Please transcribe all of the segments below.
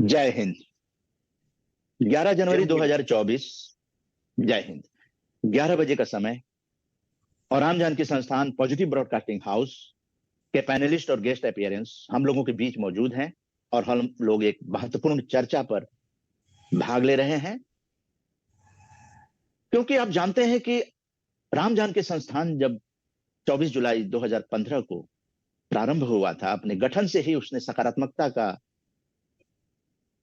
जय हिंद। 11 जनवरी 2024। जय हिंद। 11 बजे का समय और राम जानकी संस्थान पॉजिटिव ब्रॉडकास्टिंग हाउस के पैनलिस्ट और गेस्ट अपीयरेंस हम लोगों के बीच मौजूद हैं और हम लोग एक महत्वपूर्ण चर्चा पर भाग ले रहे हैं, क्योंकि आप जानते हैं कि राम जानकी संस्थान जब 24 जुलाई 2015 को प्रारंभ हुआ था, अपने गठन से ही उसने सकारात्मकता का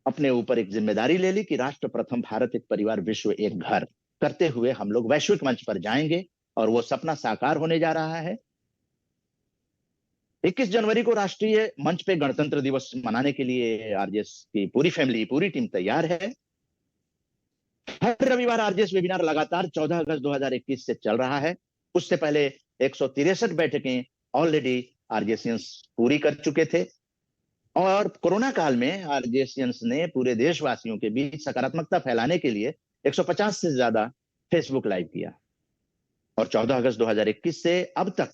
अपने ऊपर एक जिम्मेदारी ले ली कि राष्ट्र प्रथम, भारत एक परिवार, विश्व एक घर करते हुए हम लोग वैश्विक मंच पर जाएंगे और वो सपना साकार होने जा रहा है। 21 जनवरी को राष्ट्रीय मंच पे गणतंत्र दिवस मनाने के लिए आरजेएस की पूरी फैमिली, पूरी टीम तैयार है। हर रविवार आरजेएस वेबिनार लगातार 14 अगस्त 2021 से चल रहा है। उससे पहले 163 बैठकें ऑलरेडी आरजेएसियंस पूरी कर चुके थे और कोरोना काल में आरजेएसियंस ने पूरे देशवासियों के बीच सकारात्मकता फैलाने के लिए 150 से ज्यादा फेसबुक लाइव किया और 14 अगस्त 2021 से अब तक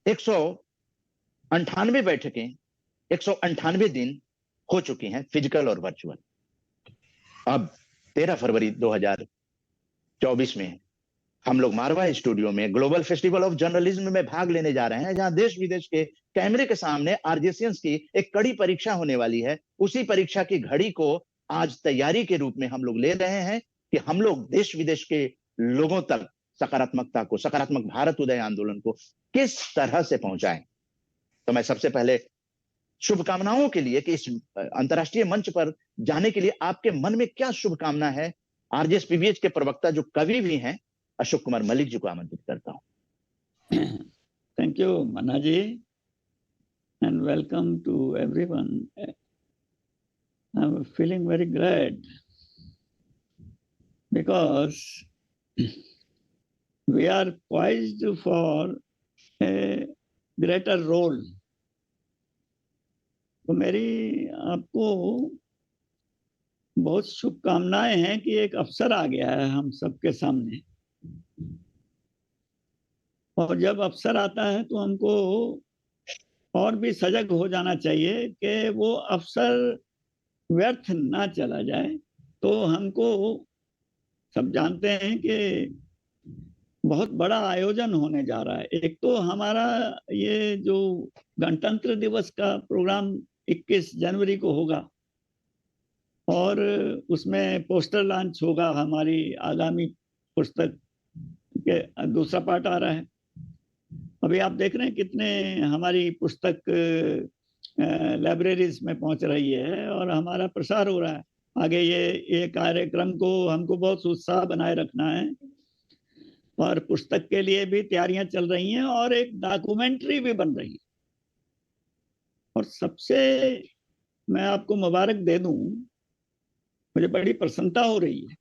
198 बैठकें, 198 दिन हो चुकी हैं, फिजिकल और वर्चुअल। अब 13 फरवरी 2024 में हम लोग मारवा स्टूडियो में ग्लोबल फेस्टिवल ऑफ जर्नलिज्म में भाग लेने जा रहे हैं, जहां देश विदेश के कैमरे के सामने आरजेएसियंस की एक कड़ी परीक्षा होने वाली है। उसी परीक्षा की घड़ी को आज तैयारी के रूप में हम लोग ले रहे हैं कि हम लोग देश विदेश के लोगों तक सकारात्मकता को, सकारात्मक भारत उदय आंदोलन को किस तरह से पहुंचाएं। तो मैं सबसे पहले शुभकामनाओं के लिए कि इस अंतर्राष्ट्रीय मंच पर जाने के लिए आपके मन में क्या शुभकामना है, आरजेएस पीबीएच के प्रवक्ता जो कवि भी हैं अशोक कुमार मलिक जी को आमंत्रित करता हूं। Thank you Manna ji and welcome to everyone. I am feeling very glad because we are poised for a greater role. तो मेरी आपको बहुत शुभकामनाएं हैं कि एक अवसर आ गया है हम सबके सामने, और जब अवसर आता है तो हमको और भी सजग हो जाना चाहिए कि वो अवसर व्यर्थ ना चला जाए। तो हमको सब जानते हैं कि बहुत बड़ा आयोजन होने जा रहा है। एक तो हमारा ये जो गणतंत्र दिवस का प्रोग्राम 21 जनवरी को होगा और उसमें पोस्टर लॉन्च होगा। हमारी आगामी पुस्तक के दूसरा पार्ट आ रहा है। अभी आप देख रहे हैं कितने हमारी पुस्तक लाइब्रेरीज में पहुंच रही है और हमारा प्रसार हो रहा है। आगे ये कार्यक्रम को हमको बहुत उत्साह बनाए रखना है और पुस्तक के लिए भी तैयारियां चल रही हैं और एक डॉक्यूमेंट्री भी बन रही है। और सबसे मैं आपको मुबारक दे दूं, मुझे बड़ी प्रसन्नता हो रही है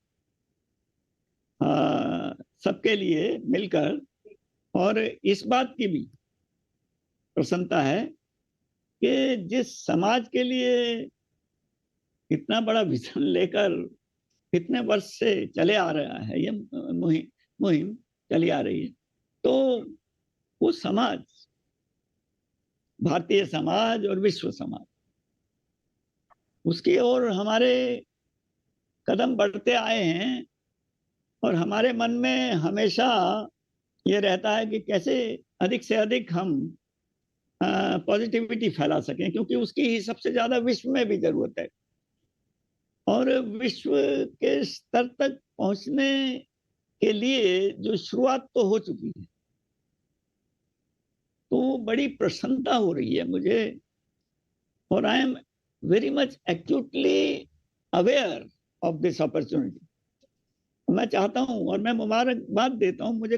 सबके लिए मिलकर, और इस बात की भी प्रसन्नता है कि जिस समाज के लिए इतना बड़ा विजन लेकर कितने वर्ष से चले आ रहा है, ये मुहिम चली आ रही है, तो वो समाज, भारतीय समाज और विश्व समाज, उसकी ओर हमारे कदम बढ़ते आए हैं। और हमारे मन में हमेशा ये रहता है कि कैसे अधिक से अधिक हम पॉजिटिविटी फैला सकें, क्योंकि उसकी ही सबसे ज्यादा विश्व में भी जरूरत है। और विश्व के स्तर तक पहुंचने के लिए जो शुरुआत तो हो चुकी है, तो बड़ी प्रसन्नता हो रही है मुझे। और I am very much actually aware of this opportunity. मैं चाहता हूं और मैं मुबारकबाद देता हूं, मुझे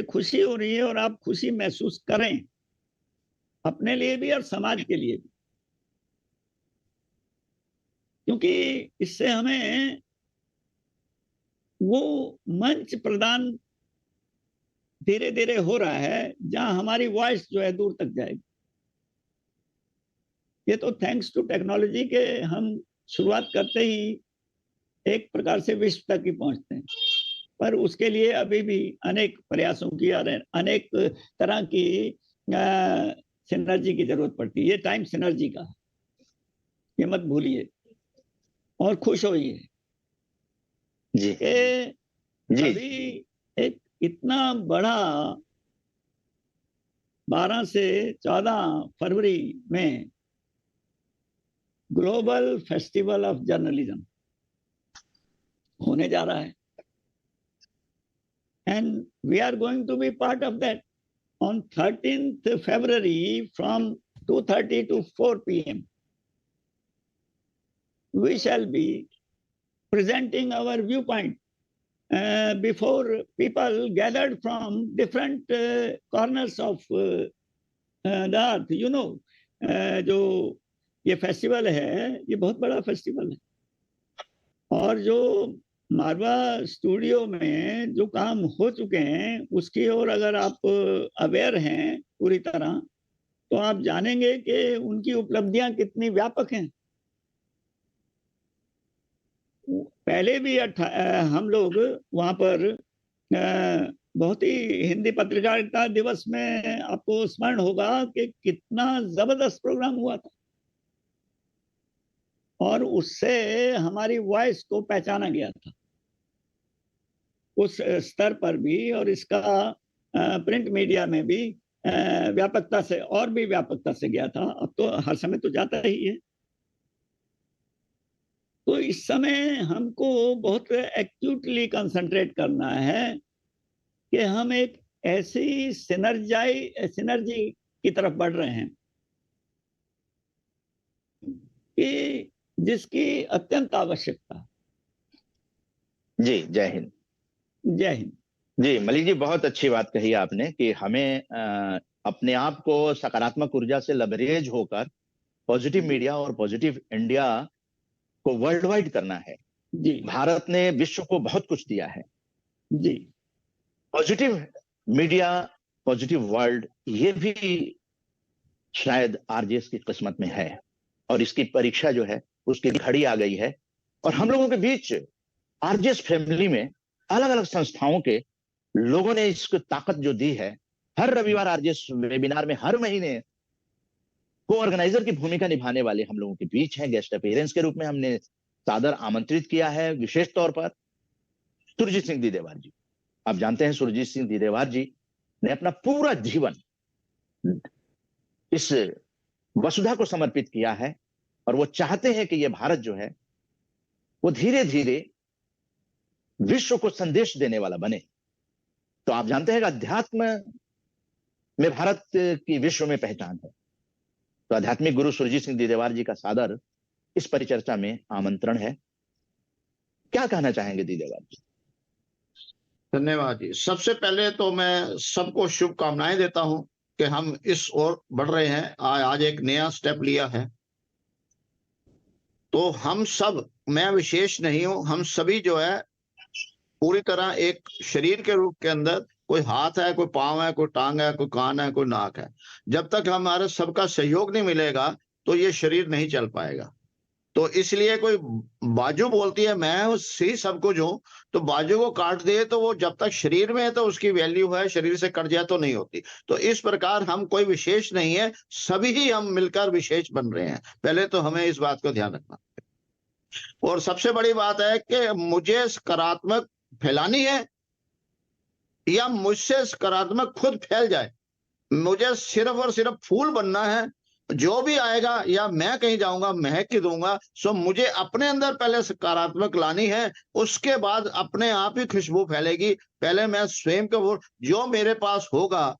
खुशी हो रही है और आप खुशी महसूस करें, अपने लिए भी और समाज के लिए भी, क्योंकि इससे हमें वो मंच प्रदान धीरे धीरे हो रहा है जहां हमारी वॉइस जो है दूर तक जाएगी। ये तो थैंक्स टू टेक्नोलॉजी के हम शुरुआत करते ही एक प्रकार से विश्व तक ही पहुंचते हैं, पर उसके लिए अभी भी अनेक प्रयासों की और अनेक तरह की सिनर्जी की जरूरत पड़ती है। ये टाइम सिनर्जी का, ये मत भूलिए और खुश होइए जी कि जी अभी एक इतना बड़ा 12 से 14 फरवरी में ग्लोबल फेस्टिवल ऑफ जर्नलिज्म होने जा रहा है, and we are going to be part of that on 13th February from 2:30 to 4 p.m. We shall be presenting our viewpoint before people gathered from different corners of the earth. You know, जो ये festival है, ये बहुत बड़ा festival है, और जो मारवा studio में जो काम हो चुके हैं उसकी ओर अगर आप अवेयर हैं पूरी तरह, तो आप जानेंगे कि उनकी उपलब्धियां कितनी व्यापक हैं। पहले भी हम लोग वहां पर बहुत ही हिंदी पत्रकारिता दिवस में आपको स्मरण होगा कि कितना जबरदस्त प्रोग्राम हुआ था, और उससे हमारी वॉइस को पहचाना गया था उस स्तर पर भी, और इसका प्रिंट मीडिया में भी व्यापकता से और भी व्यापकता से गया था। अब तो हर समय तो जाता ही है। तो इस समय हमको बहुत एक्यूटली कंसंट्रेट करना है कि हम एक ऐसी सिनर्जी की तरफ बढ़ रहे हैं कि जिसकी अत्यंत आवश्यकता। जी, जय हिंद। जय हिंद। जी मलिक जी, बहुत अच्छी बात कही आपने कि हमें अपने आप को सकारात्मक ऊर्जा से लबरेज होकर पॉजिटिव मीडिया और पॉजिटिव इंडिया को वर्ल्ड वाइड करना है। जी। भारत ने विश्व को बहुत कुछ दिया है। जी। पॉजिटिव मीडिया, पॉजिटिव वर्ल्ड, ये भी शायद आरजेएस की किस्मत में है, और इसकी परीक्षा जो है उसकी घड़ी आ गई है। और हम लोगों के बीच आरजेएस फैमिली में अलग अलग संस्थाओं के लोगों ने इसको ताकत जो दी है, हर रविवार आरजेएस वेबिनार में हर महीने को ऑर्गेनाइजर की भूमिका निभाने वाले हम लोगों के बीच हैं। गेस्ट अपीयरेंस के रूप में हमने सादर आमंत्रित किया है विशेष तौर पर सुरजीत सिंह दीदेवार जी। आप जानते हैं सुरजीत सिंह दीदेवार जी ने अपना पूरा जीवन इस वसुधा को समर्पित किया है, और वो चाहते हैं कि ये भारत जो है वो धीरे धीरे विश्व को संदेश देने वाला बने। तो आप जानते हैं कि अध्यात्म में भारत की विश्व में पहचान है। तो आध्यात्मिक गुरु सुरजीत सिंह दीदेवार जी का सादर इस परिचर्चा में आमंत्रण है। क्या कहना चाहेंगे दीदेवार जी? धन्यवाद जी। सबसे पहले तो मैं सबको शुभकामनाएं देता हूं कि हम इस ओर बढ़ रहे हैं। आज एक नया स्टेप लिया है, तो हम सब, मैं विशेष नहीं हूं, हम सभी जो है पूरी तरह एक शरीर के रूप के अंदर, कोई हाथ है, कोई पांव है, कोई टांग है, कोई कान है, कोई नाक है। जब तक हमारे सबका सहयोग नहीं मिलेगा तो ये शरीर नहीं चल पाएगा। तो इसलिए कोई बाजू बोलती है मैं ही सब कुछ हूं, तो बाजू को काट दे तो वो जब तक शरीर में है तो उसकी वैल्यू है, शरीर से कट जाए तो नहीं होती। तो इस प्रकार हम कोई विशेष नहीं है, सभी ही हम मिलकर विशेष बन रहे हैं। पहले तो हमें इस बात को ध्यान रखना। और सबसे बड़ी बात है कि मुझे सकारात्मक फैलानी है या मुझसे सकारात्मक खुद फैल जाए। मुझे सिर्फ और सिर्फ फूल बनना है, जो भी आएगा या मैं कहीं जाऊंगा महक के दूंगा। सो मुझे अपने अंदर पहले सकारात्मक लानी है, उसके बाद अपने आप ही खुशबू फैलेगी। पहले मैं स्वयं को, जो मेरे पास होगा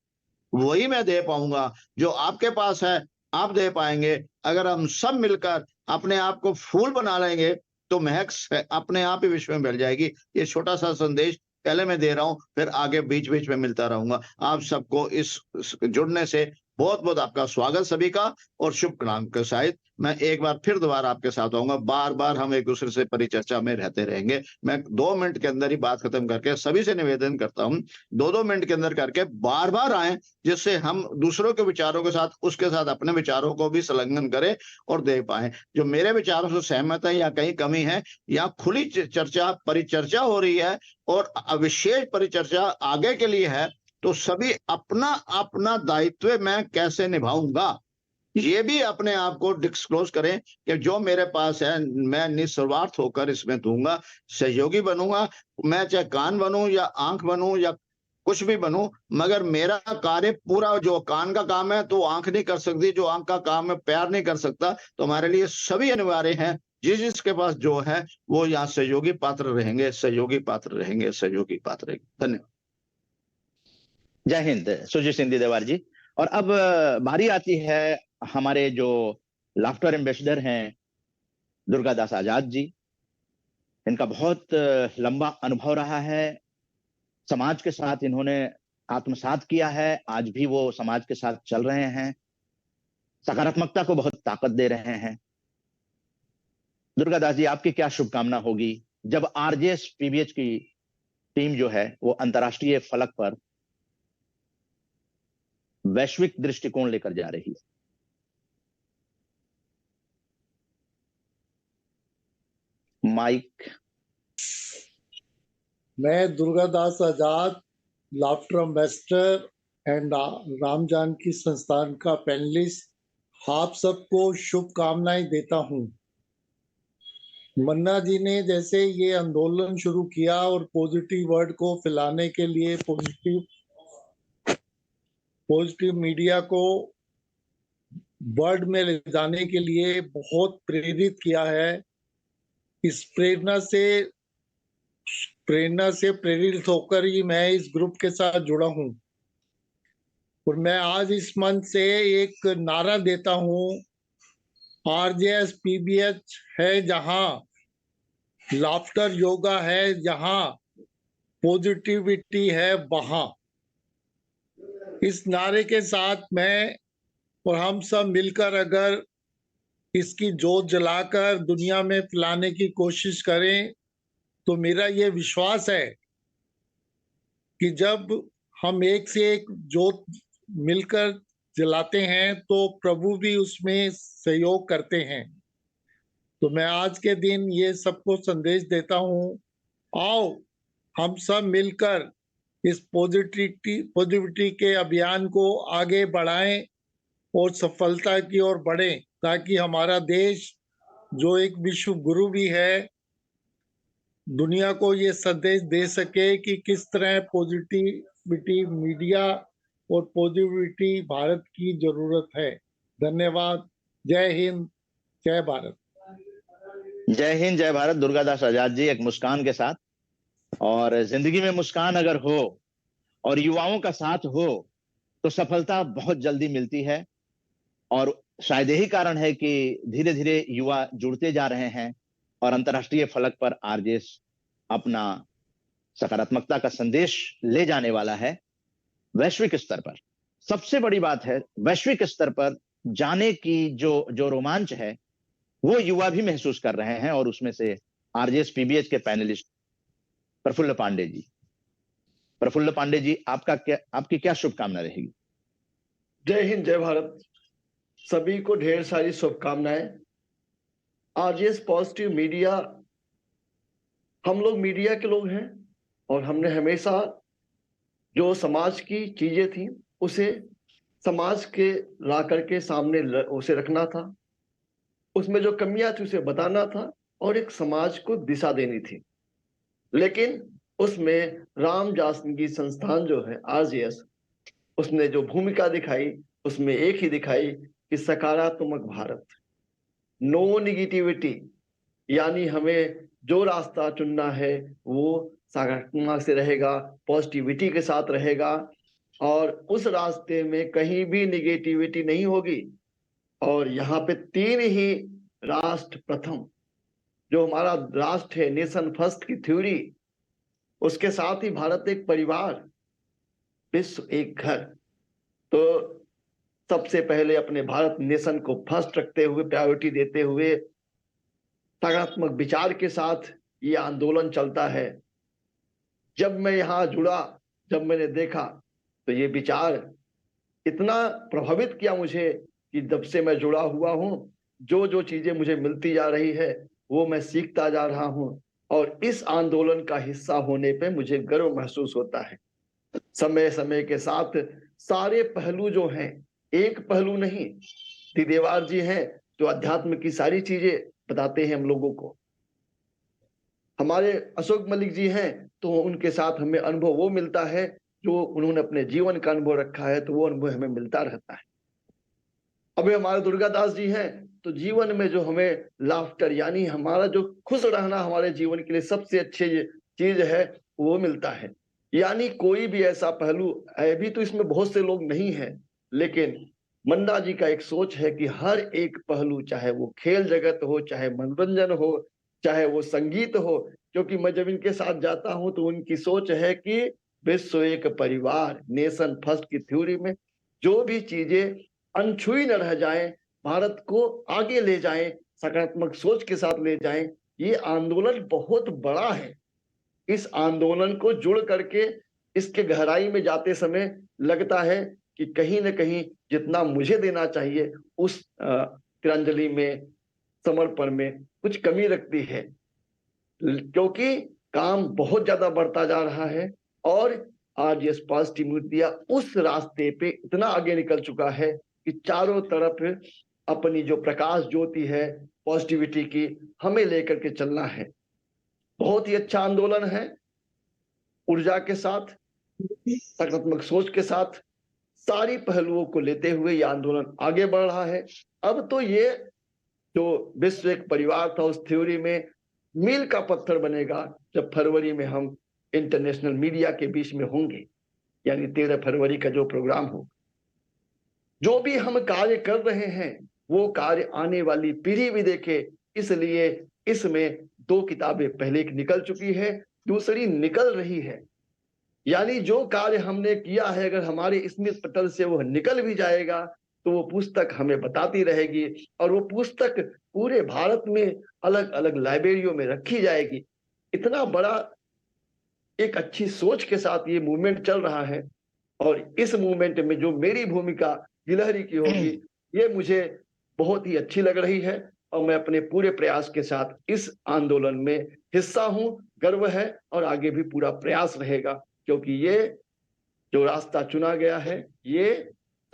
वही मैं दे पाऊंगा, जो आपके पास है आप दे पाएंगे। अगर हम सब मिलकर अपने आप को फूल बना लेंगे तो महक अपने आप ही विश्व में फैल जाएगी। ये छोटा सा संदेश पहले मैं दे रहा हूं, फिर आगे बीच बीच में मिलता रहूंगा। आप सबको इस जुड़ने से बहुत बहुत आपका स्वागत सभी का, और शुभकामनाएं के साथ मैं एक बार फिर दोबारा आपके साथ आऊंगा। बार बार हम एक दूसरे से परिचर्चा में रहते रहेंगे। मैं 2 मिनट के अंदर ही बात खत्म करके सभी से निवेदन करता हूं, 2-2 मिनट के अंदर करके बार बार आए, जिससे हम दूसरों के विचारों के साथ उसके साथ अपने विचारों को भी संलग्न करें और दे पाए। जो मेरे विचारों से सहमत है या कहीं कमी है, या खुली चर्चा परिचर्चा हो रही है और विशेष परिचर्चा आगे के लिए है, तो सभी अपना अपना दायित्व मैं कैसे निभाऊंगा, ये भी अपने आप को डिस्क्लोज करें कि जो मेरे पास है मैं निस्वार्थ होकर इसमें दूंगा, सहयोगी बनूंगा। मैं चाहे कान बनूं या आंख बनूं या कुछ भी बनूं, मगर मेरा कार्य पूरा, जो कान का काम है तो आंख नहीं कर सकती, जो आंख का काम है पैर नहीं कर सकता। तो हमारे लिए सभी अनिवार्य हैं। जिसके पास जो है वो यहाँ सहयोगी पात्र रहेंगे, सहयोगी पात्र रहेंगे, सहयोगी पात्र रहेंगे। धन्यवाद। जय हिंद सुजीत सिंह देवार जी। और अब बारी आती है हमारे जो लाफ्टर एम्बेसडर हैं दुर्गादास आजाद जी। इनका बहुत लंबा अनुभव रहा है, समाज के साथ इन्होंने आत्मसात किया है, आज भी वो समाज के साथ चल रहे हैं, सकारात्मकता को बहुत ताकत दे रहे हैं। दुर्गादास जी, आपकी क्या शुभकामना होगी जब आरजेएस पीबीएच की टीम जो है वो अंतर्राष्ट्रीय फलक पर वैश्विक दृष्टिकोण लेकर जा रही है? माइक। मैं Durgadas Azad, laughter ambassador and Ram Janaki Sansthan का पैनलिस्ट, आप सबको शुभकामनाएं देता हूं। मन्ना जी ने जैसे ये आंदोलन शुरू किया और पॉजिटिव वर्ड को फैलाने के लिए, पॉजिटिव मीडिया को वर्ड में ले जाने के लिए बहुत प्रेरित किया है। इस प्रेरणा से प्रेरित होकर ही मैं इस ग्रुप के साथ जुड़ा हूं। और मैं आज इस मंच से एक नारा देता हूं, आरजेएस पीबीएच है जहां, लाफ्टर योगा है जहां, पॉजिटिविटी है वहां। इस नारे के साथ मैं और हम सब मिलकर अगर इसकी जोत जलाकर दुनिया में फैलाने की कोशिश करें तो मेरा ये विश्वास है कि जब हम एक से एक जोत मिलकर जलाते हैं तो प्रभु भी उसमें सहयोग करते हैं। तो मैं आज के दिन ये सबको संदेश देता हूं, आओ हम सब मिलकर इस पॉजिटिविटी के अभियान को आगे बढ़ाएं और सफलता की ओर बढ़ें, ताकि हमारा देश जो एक विश्व गुरु भी है, दुनिया को ये संदेश दे सके कि किस तरह पॉजिटिविटी मीडिया और पॉजिटिविटी भारत की जरूरत है। धन्यवाद। जय हिंद, जय भारत। जय हिंद, जय भारत। दुर्गादास आजाद जी एक मुस्कान के साथ, और जिंदगी में मुस्कान अगर हो और युवाओं का साथ हो तो सफलता बहुत जल्दी मिलती है। और शायद यही कारण है कि धीरे धीरे युवा जुड़ते जा रहे हैं और अंतर्राष्ट्रीय फलक पर आरजेएस अपना सकारात्मकता का संदेश ले जाने वाला है वैश्विक स्तर पर। सबसे बड़ी बात है, वैश्विक स्तर पर जाने की जो रोमांच है वो युवा भी महसूस कर रहे हैं, और उसमें से आरजेएस पीबीएच के पैनलिस्ट प्रफुल्ल पांडे जी। प्रफुल्ल पांडे जी, आपकी क्या शुभकामना रहेगी? जय हिंद, जय भारत। सभी को ढेर सारी शुभकामनाएं। आरजेएस पॉजिटिव मीडिया, हम लोग मीडिया के लोग हैं और हमने हमेशा जो समाज की चीजें थी उसे समाज के ला करके सामने उसे रखना था, उसमें जो कमियां थी उसे बताना था और एक समाज को दिशा देनी थी। लेकिन उसमें राम जानकी संस्थान जो है आरजेएस, उसने जो भूमिका दिखाई उसमें एक ही दिखाई कि सकारात्मक भारत, नो नेगेटिविटी। यानी हमें जो रास्ता चुनना है वो सकारात्मक से रहेगा, पॉजिटिविटी के साथ रहेगा, और उस रास्ते में कहीं भी नेगेटिविटी नहीं होगी। और यहाँ पे 3 ही राष्ट्र प्रथम, जो हमारा राष्ट्र है, नेशन फर्स्ट की थ्योरी, उसके साथ ही भारत एक परिवार, विश्व एक घर। तो सबसे पहले अपने भारत नेशन को फर्स्ट रखते हुए, प्रायोरिटी देते हुए, सकारात्मक विचार के साथ ये आंदोलन चलता है। जब मैं यहाँ जुड़ा, जब मैंने देखा तो ये विचार इतना प्रभावित किया मुझे कि जब से मैं जुड़ा हुआ हूँ, जो चीजें मुझे मिलती जा रही है वो मैं सीखता जा रहा हूँ, और इस आंदोलन का हिस्सा होने पे मुझे गर्व महसूस होता है। समय समय के साथ सारे पहलू जो हैं, एक पहलू नहीं, दिदेवार जी हैं जो अध्यात्म की सारी चीजें बताते हैं हम लोगों को। हमारे अशोक मलिक जी हैं तो उनके साथ हमें अनुभव वो मिलता है जो उन्होंने अपने जीवन का अनुभव रखा है, तो वो अनुभव हमें मिलता रहता है। अभी हमारे दुर्गादास जी हैं तो जीवन में जो हमें लाफ्टर यानी हमारा जो खुश रहना हमारे जीवन के लिए सबसे अच्छी चीज है वो मिलता है। यानी कोई भी ऐसा पहलू अभी तो इसमें बहुत से लोग नहीं है, लेकिन मंडा जी का एक सोच है कि हर एक पहलू, चाहे वो खेल जगत हो, चाहे मनोरंजन हो, चाहे वो संगीत हो, क्योंकि मैं जब इनके साथ जाता हूं तो उनकी सोच है कि विश्व एक परिवार, नेशन फर्स्ट की थ्योरी में जो भी चीजें अनछुई न रह जाएं, भारत को आगे ले जाएं, सकारात्मक सोच के साथ ले जाएं। ये आंदोलन बहुत बड़ा है। इस आंदोलन को जुड़ करके इसके गहराई में जाते समय लगता है कि कहीं न कहीं जितना मुझे देना चाहिए उस तिरंजलि में, समर्पण में कुछ कमी रखती है, क्योंकि काम बहुत ज्यादा बढ़ता जा रहा है और आज ये पॉजिटिव मीडिया उस रास्ते पे इतना आगे निकल चुका है कि चारों तरफ अपनी जो प्रकाश ज्योति है पॉजिटिविटी की, हमें लेकर के चलना है। बहुत ही अच्छा आंदोलन है। ऊर्जा के साथ, सकारात्मक सोच के साथ, सारी पहलुओं को लेते हुए ये आंदोलन आगे बढ़ रहा है। अब तो ये जो विश्व एक परिवार था उस थ्योरी में मील का पत्थर बनेगा जब फरवरी में हम इंटरनेशनल मीडिया के बीच में होंगे, यानी 13 फरवरी का जो प्रोग्राम हो। जो भी हम कार्य कर रहे हैं वो कार्य आने वाली पीढ़ी भी देखे, इसलिए इसमें 2 किताबें पहले एक निकल चुकी है, दूसरी निकल रही है। यानी जो कार्य हमने किया है अगर हमारे स्मृति पटल से वो निकल भी जाएगा तो वो पुस्तक हमें बताती रहेगी और वो पुस्तक पूरे भारत में अलग अलग लाइब्रेरियों में रखी जाएगी। इतना बड़ा एक अच्छी सोच के साथ ये मूवमेंट चल रहा है और इस मूवमेंट में जो मेरी भूमिका गिलहरी की होगी ये मुझे बहुत ही अच्छी लग रही है और मैं अपने पूरे प्रयास के साथ इस आंदोलन में हिस्सा हूं। गर्व है और आगे भी पूरा प्रयास रहेगा, क्योंकि ये जो रास्ता चुना गया है ये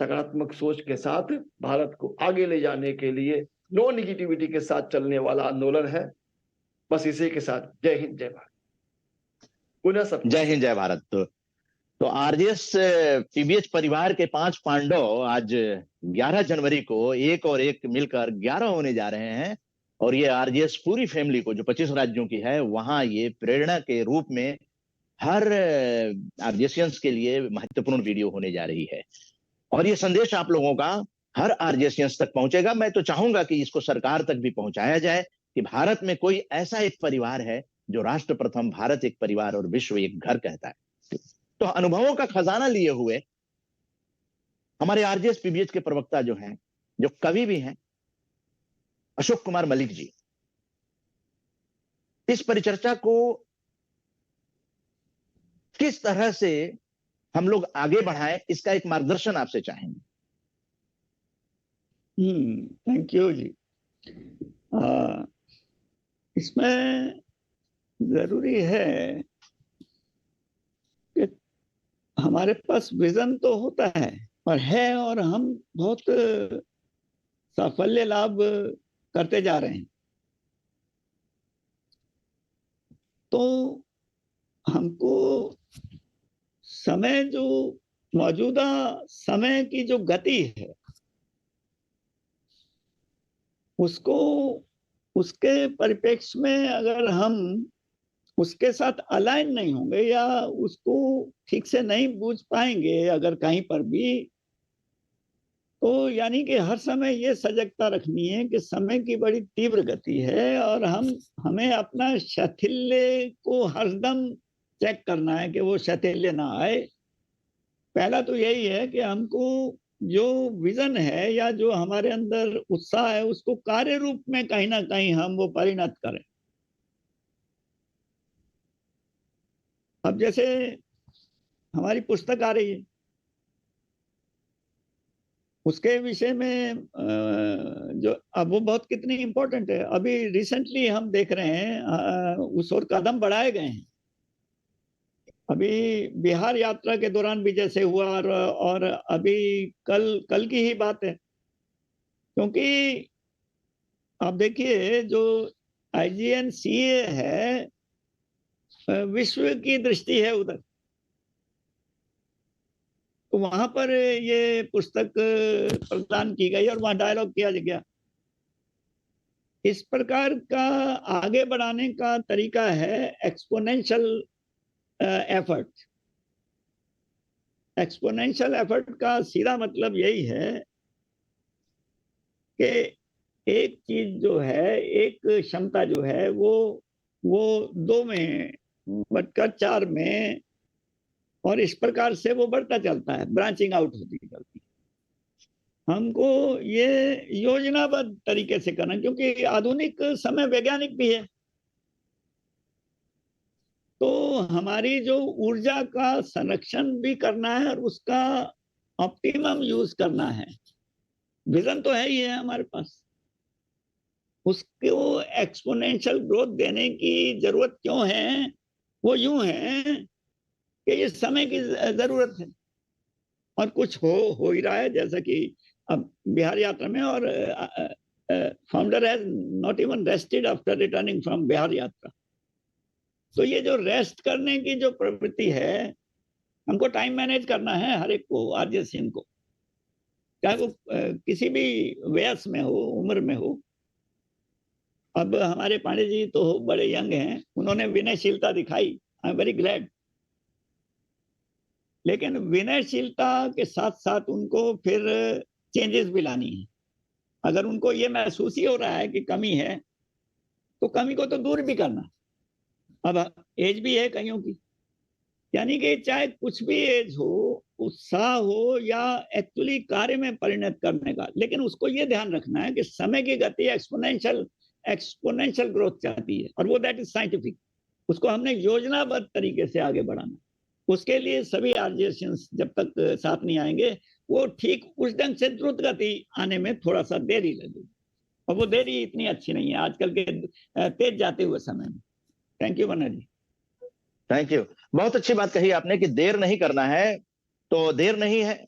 सकारात्मक सोच के साथ भारत को आगे ले जाने के लिए नो निगेटिविटी के साथ चलने वाला आंदोलन है। बस इसी के साथ जय हिंद, जय भारत। पुनः सब जय हिंद, जय भारत। तो आरजेएस पीबीएच परिवार के 5 पांडव आज 11 जनवरी को एक और एक मिलकर 11 होने जा रहे हैं और ये आरजेएस पूरी फैमिली को जो 25 राज्यों की है वहां ये प्रेरणा के रूप में हर आरजेएसियंस के लिए महत्वपूर्ण वीडियो होने जा रही है और ये संदेश आप लोगों का हर आरजेएसियंस तक पहुंचेगा। मैं तो चाहूंगा कि इसको सरकार तक भी पहुंचाया जाए कि भारत में कोई ऐसा एक परिवार है जो राष्ट्र प्रथम, भारत एक परिवार और विश्व एक घर कहता है। तो अनुभवों का खजाना लिए हुए हमारे आरजेएस पीबीएच के प्रवक्ता जो हैं, जो कवि भी हैं, अशोक कुमार मलिक जी, इस परिचर्चा को किस तरह से हम लोग आगे बढ़ाएं इसका एक मार्गदर्शन आपसे चाहेंगे। थैंक यू जी। इसमें जरूरी है कि हमारे पास विजन तो होता है और हम बहुत साफल्य लाभ करते जा रहे हैं, तो हमको समय, जो मौजूदा समय की जो गति है उसको, उसके परिप्रेक्ष्य में अगर हम उसके साथ अलाइन नहीं होंगे या उसको ठीक से नहीं बूझ पाएंगे अगर कहीं पर भी, तो यानी कि हर समय ये सजगता रखनी है कि समय की बड़ी तीव्र गति है और हमें अपना शैथिल्य को हरदम चेक करना है कि वो शैथिल्य ना आए। पहला तो यही है कि हमको जो विजन है या जो हमारे अंदर उत्साह है उसको कार्य रूप में कहीं ना कहीं हम वो परिणत करें। अब जैसे हमारी पुस्तक आ रही है, उसके विषय में जो अब वो बहुत कितनी इम्पोर्टेंट है। अभी रिसेंटली हम देख रहे हैं उस ओर कदम बढ़ाए गए हैं। अभी बिहार यात्रा के दौरान भी जैसे हुआ और अभी कल की ही बात है क्योंकि आप देखिए जो IGNCA है, विश्व की दृष्टि है उधर, तो वहां पर ये पुस्तक प्रदान की गई और वहां डायलॉग किया गया। इस प्रकार का आगे बढ़ाने का तरीका है एक्सपोनेंशियल एफर्ट। एक्सपोनेंशियल एफर्ट का सीधा मतलब यही है कि एक चीज जो है, एक क्षमता जो है वो 2 में बढ़कर 4 में, और इस प्रकार से वो बढ़ता चलता है, ब्रांचिंग आउट होती चलती है। हमको ये योजनाबद्ध तरीके से करना, क्योंकि आधुनिक समय वैज्ञानिक भी है, तो हमारी जो ऊर्जा का संरक्षण भी करना है और उसका ऑप्टिमम यूज करना है। विजन तो है ही है हमारे पास, उसको एक्सपोनेंशियल ग्रोथ देने की जरूरत क्यों है? वो यूं है कि ये समय की जरूरत है और कुछ हो ही रहा है, जैसा कि अब बिहार यात्रा में, और founder has not even rested after returning from Bihar यात्रा। तो ये जो रेस्ट करने की जो प्रवृत्ति है, हमको टाइम मैनेज करना है हर एक को, आरजे सिंह को, चाहे वो किसी भी वयस में हो, उम्र में हो। अब हमारे पांडे जी तो बड़े यंग हैं, उन्होंने विनयशीलता दिखाई, आई एम वेरी ग्लैड। लेकिन विनयशीलता के साथ साथ उनको फिर चेंजेस भी लानी है। अगर उनको ये महसूस ही हो रहा है कि कमी है, तो कमी को तो दूर भी करना। अब एज भी है कईयों की, यानी कि चाहे कुछ भी एज हो, उत्साह हो या एक्चुअली कार्य में परिणत करने का, लेकिन उसको ये ध्यान रखना है कि समय की गति एक्सपोनेंशियल ग्रोथ चाहती है, और वो दैट इज साइंटिफिक। उसको हमने योजनाबद्ध तरीके से आगे बढ़ाना। उसके लिए सभी आर्जेशियंस जब तक साथ नहीं आएंगे, वो ठीक उस ढंग से द्रुत गति आने में थोड़ा सा देरी लगेगी, और वो देरी इतनी अच्छी नहीं है आजकल के तेज जाते हुए समय में। Thank you Vanar ji. Thank you. बहुत अच्छी बात कही आपने कि देर नहीं करना है, तो देर नहीं है,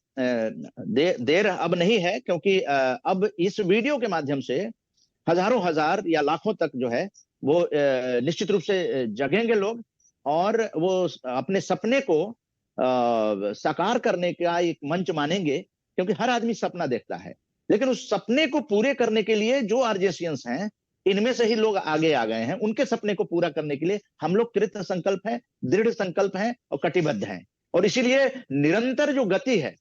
देर अब नहीं है, क्योंकि अब इस वीडियो के माध्यम से हजारों हजार या लाखों तक जो है वो निश्चित रूप से जगेंगे लोग, और वो अपने सपने को साकार करने का एक मंच मानेंगे, क्योंकि हर आदमी सपना देखता है, लेकिन उस सपने को पूरे करने के लिए जो आरजेशियंस हैं, इनमें से ही लोग आगे आ गए हैं। उनके सपने को पूरा करने के लिए हम लोग कृत संकल्प हैं, दृढ़ संकल्प हैं और कटिबद्ध हैं। और इसीलिए निरंतर जो गति है,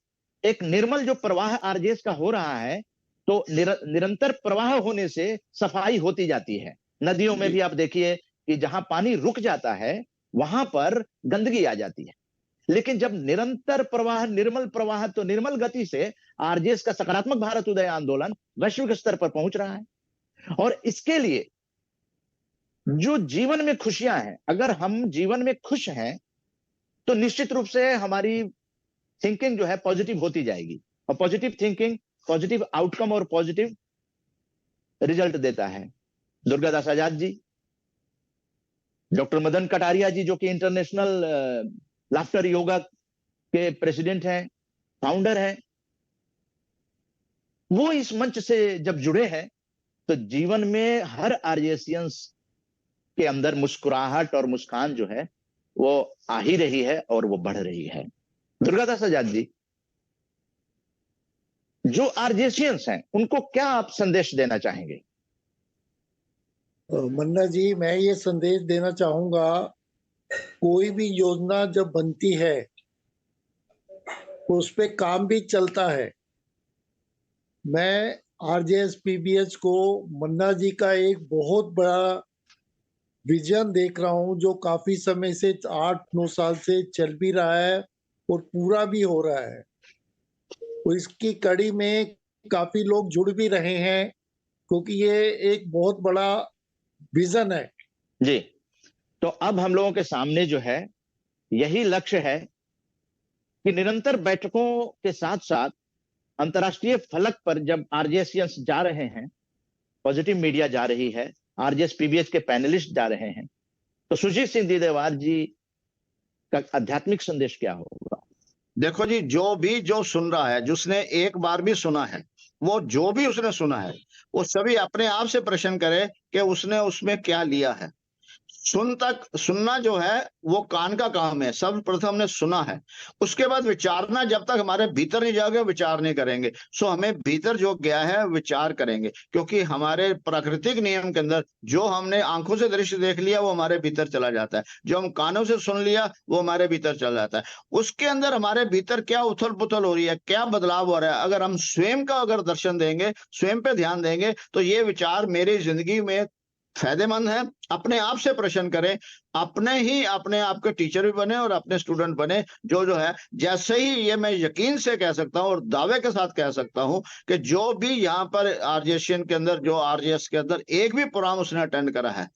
एक निर्मल जो प्रवाह आरजेएस का हो रहा है, तो निरंतर प्रवाह होने से सफाई होती जाती है। नदियों में भी आप देखिए कि जहां पानी रुक जाता है वहां पर गंदगी आ जाती है, लेकिन जब निरंतर प्रवाह, निर्मल प्रवाह, तो निर्मल गति से आरजेएस का सकारात्मक भारत उदय आंदोलन वैश्विक स्तर पर पहुंच रहा है। और इसके लिए जो जीवन में खुशियां हैं, अगर हम जीवन में खुश हैं तो निश्चित रूप से हमारी थिंकिंग जो है पॉजिटिव होती जाएगी, और पॉजिटिव थिंकिंग पॉजिटिव आउटकम और पॉजिटिव रिजल्ट देता है। दुर्गादास आजाद जी, डॉक्टर मदन कटारिया जी, जो कि इंटरनेशनल लाफ्टर योगा के प्रेसिडेंट हैं, फाउंडर हैं, वो इस मंच से जब जुड़े हैं तो जीवन में हर आरजेशियंस के अंदर मुस्कुराहट और मुस्कान जो है वो आ ही रही है और वो बढ़ रही है। दुर्गादास आजाद जी, जो आरजेशियंस हैं उनको क्या आप संदेश देना चाहेंगे? मन्ना जी, मैं ये संदेश देना चाहूंगा, कोई भी योजना जब बनती है तो उस पे काम भी चलता है। मैं आरजेएस पीबीएच को मन्ना जी का एक बहुत बड़ा विजन देख रहा हूं, जो काफी समय से 8-9 साल से चल भी रहा है और पूरा भी हो रहा है। तो इसकी कड़ी में काफी लोग जुड़ भी रहे हैं, क्योंकि ये एक बहुत बड़ा विजन है जी। तो अब हम लोगों के सामने जो है यही लक्ष्य है कि निरंतर बैठकों के साथ साथ अंतर्राष्ट्रीय फलक पर जब आरजेशियंस जा रहे हैं, पॉजिटिव मीडिया जा रही है, आरजेएस पीबीएच के पैनलिस्ट जा रहे हैं, तो सुजीत सिंह दीदेवार जी का आध्यात्मिक संदेश क्या होगा? देखो जी, जो सुन रहा है, जिसने एक बार भी सुना है, वो जो भी उसने सुना है वो सभी अपने आप से प्रश्न करे कि उसने उसमें क्या लिया है। सुनना जो है वो कान का काम है। सर्वप्रथम हमने सुना है, उसके बाद विचारना। जब तक हमारे भीतर नहीं जाओगे विचार नहीं करेंगे। सो हमें भीतर जो गया है विचार करेंगे, क्योंकि हमारे प्राकृतिक नियम के अंदर जो हमने आंखों से दृश्य देख लिया वो हमारे भीतर चला जाता है, जो हम कानों से सुन लिया वो हमारे भीतर चला जाता है। उसके अंदर हमारे भीतर क्या उथल पुथल हो रही है, क्या बदलाव हो रहा है, अगर हम स्वयं का अगर दर्शन देंगे, स्वयं पे ध्यान देंगे, तो ये विचार मेरी जिंदगी में फायदेमंद है। अपने आप से प्रश्न करें, अपने आप के टीचर भी बने और अपने स्टूडेंट बने। जो है, जैसे ही ये मैं यकीन से कह सकता हूं और दावे के साथ कह सकता हूं कि जो भी यहाँ पर आरजेएसएन के अंदर, जो आरजेएस के अंदर एक भी प्रोग्राम उसने अटेंड करा है,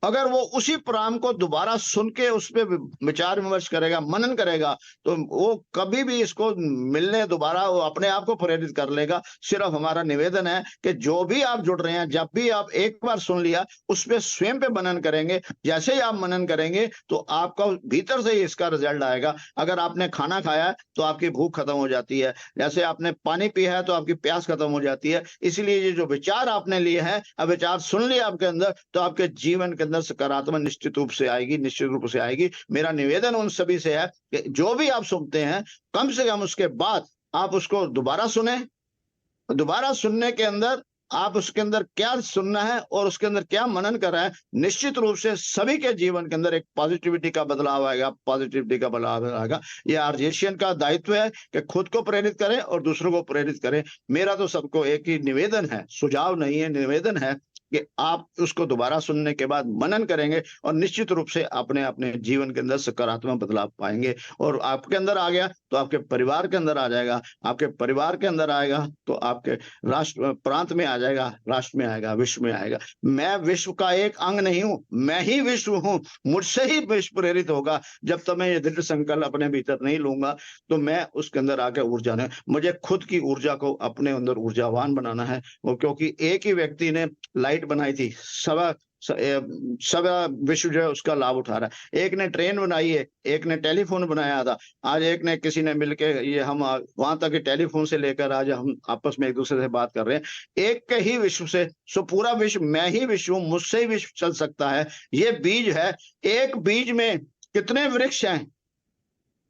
अगर वो उसी प्रोग्राम को दोबारा सुन के उस पर विचार विमर्श करेगा, मनन करेगा, तो वो कभी भी इसको मिलने दोबारा वो अपने आप को प्रेरित कर लेगा। सिर्फ हमारा निवेदन है कि जो भी आप जुड़ रहे हैं, जब भी आप एक बार सुन लिया उस पर स्वयं पे मनन करेंगे। जैसे ही आप मनन करेंगे तो आपका भीतर से ही इसका रिजल्ट आएगा। अगर आपने खाना खाया तो आपकी भूख खत्म हो जाती है, जैसे आपने पानी पिया है तो आपकी प्यास खत्म हो जाती है। इसलिए ये जो विचार आपने लिए हैं, अब विचार सुन लिया आपके अंदर, तो आपके जीवन के अंदर सकारात्मक निश्चित रूप से आएगी, निश्चित रूप से आएगी। मेरा निवेदन उन सभी से है कि जो भी आप सुनते हैं, कम से कम उसके बाद आप उसको दोबारा सुने। दोबारा सुनने के अंदर आप उसके अंदर क्या सुनना है और उसके अंदर क्या मनन कर रहा है, निश्चित रूप से सभी के जीवन के अंदर एक पॉजिटिविटी का बदलाव आएगा, पॉजिटिविटी का बदलाव आएगा। ये आरजेएसएन का दायित्व है कि खुद को प्रेरित करें और दूसरों को प्रेरित करें। मेरा तो सबको एक ही निवेदन है, सुझाव नहीं है, निवेदन है कि आप उसको दोबारा सुनने के बाद मनन करेंगे और निश्चित रूप से अपने जीवन के अंदर सकारात्मक बदलाव पाएंगे। और आपके अंदर आ गया तो आपके परिवार के अंदर आ जाएगा, आपके परिवार के अंदर आएगा तो आपके राष्ट्र प्रांत में आ जाएगा, राष्ट्र में आएगा, विश्व में आएगा। मैं विश्व का एक अंग नहीं हूं, मैं ही विश्व हूं। मुझसे ही विश्व प्रेरित होगा। जब तक मैं ये दृढ़ संकल्प अपने भीतर नहीं लूंगा तो मैं उसके अंदर आके ऊर्जा नहीं, मुझे खुद की ऊर्जा को अपने अंदर ऊर्जावान बनाना है। वो क्योंकि एक ही व्यक्ति ने लाइट बनाई थी, सवा विश्व जो है उसका लाभ उठा रहा है। एक ने ट्रेन बनाई है, एक ने टेलीफोन बनाया था, आज एक ने किसी ने मिलके ये हम वहां तक टेलीफोन से लेकर आज हम आपस में एक दूसरे से बात कर रहे हैं, एक के ही विश्व से। सो पूरा विश्व मैं ही विश्व हूं, मुझसे ही विश्व चल सकता है। ये बीज है, एक बीज में कितने वृक्ष हैं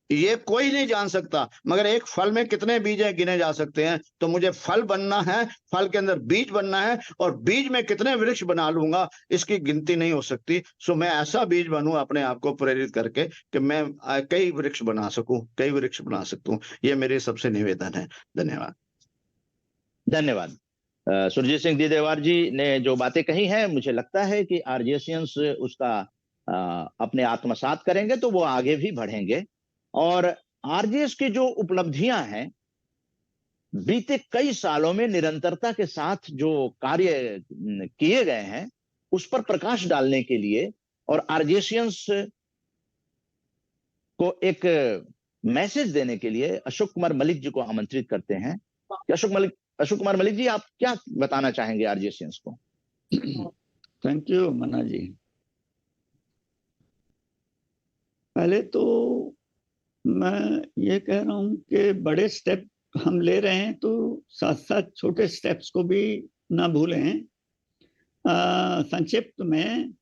ये कोई नहीं जान सकता, मगर एक फल में कितने बीज हैं गिने जा सकते हैं। तो मुझे फल बनना है, फल के अंदर बीज बनना है, और बीज में कितने वृक्ष बना लूंगा इसकी गिनती नहीं हो सकती। सो मैं ऐसा बीज बनूं अपने आप को प्रेरित करके कि मैं कई वृक्ष बना सकूं, कई वृक्ष बना सकूं। ये मेरे सबसे निवेदन है। धन्यवाद। धन्यवाद। सुरजीत सिंह दीदेवार जी ने जो बातें कही हैं, मुझे लगता है कि आरजेएसएन्स उसका अपने आत्मसात करेंगे तो वो आगे भी बढ़ेंगे। और आरजेएस की जो उपलब्धियां हैं, बीते कई सालों में निरंतरता के साथ जो कार्य किए गए हैं, उस पर प्रकाश डालने के लिए और आरजेएसएन्स को एक मैसेज देने के लिए अशोक कुमार मलिक जी को आमंत्रित करते हैं। अशोक कुमार मलिक जी, आप क्या बताना चाहेंगे आरजेएसएन्स को? थैंक यू मना जी। पहले तो मैं ये कह रहा हूं कि बड़े स्टेप हम ले रहे हैं तो साथ साथ छोटे स्टेप्स को भी ना भूलें। संक्षिप्त में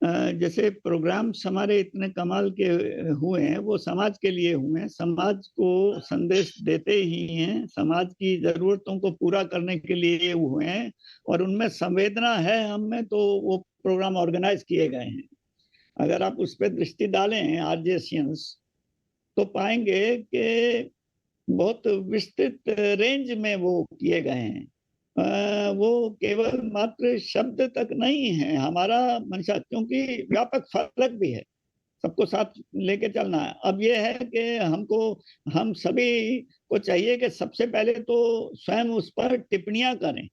जैसे प्रोग्राम्स हमारे इतने कमाल के हुए हैं, वो समाज के लिए हुए हैं, समाज को संदेश देते ही हैं, समाज की जरूरतों को पूरा करने के लिए हुए हैं, और उनमें संवेदना है हम में, तो वो प्रोग्राम ऑर्गेनाइज किए गए हैं। अगर आप उस पर दृष्टि डालें आरजेएसएन्स, तो पाएंगे कि बहुत विस्तृत रेंज में वो किए गए हैं। वो केवल मात्र शब्द तक नहीं है हमारा मंशा, क्योंकि व्यापक फलक भी है, सबको साथ लेके चलना है। अब ये है कि हम सभी को चाहिए कि सबसे पहले तो स्वयं उस पर टिप्पणियां करें,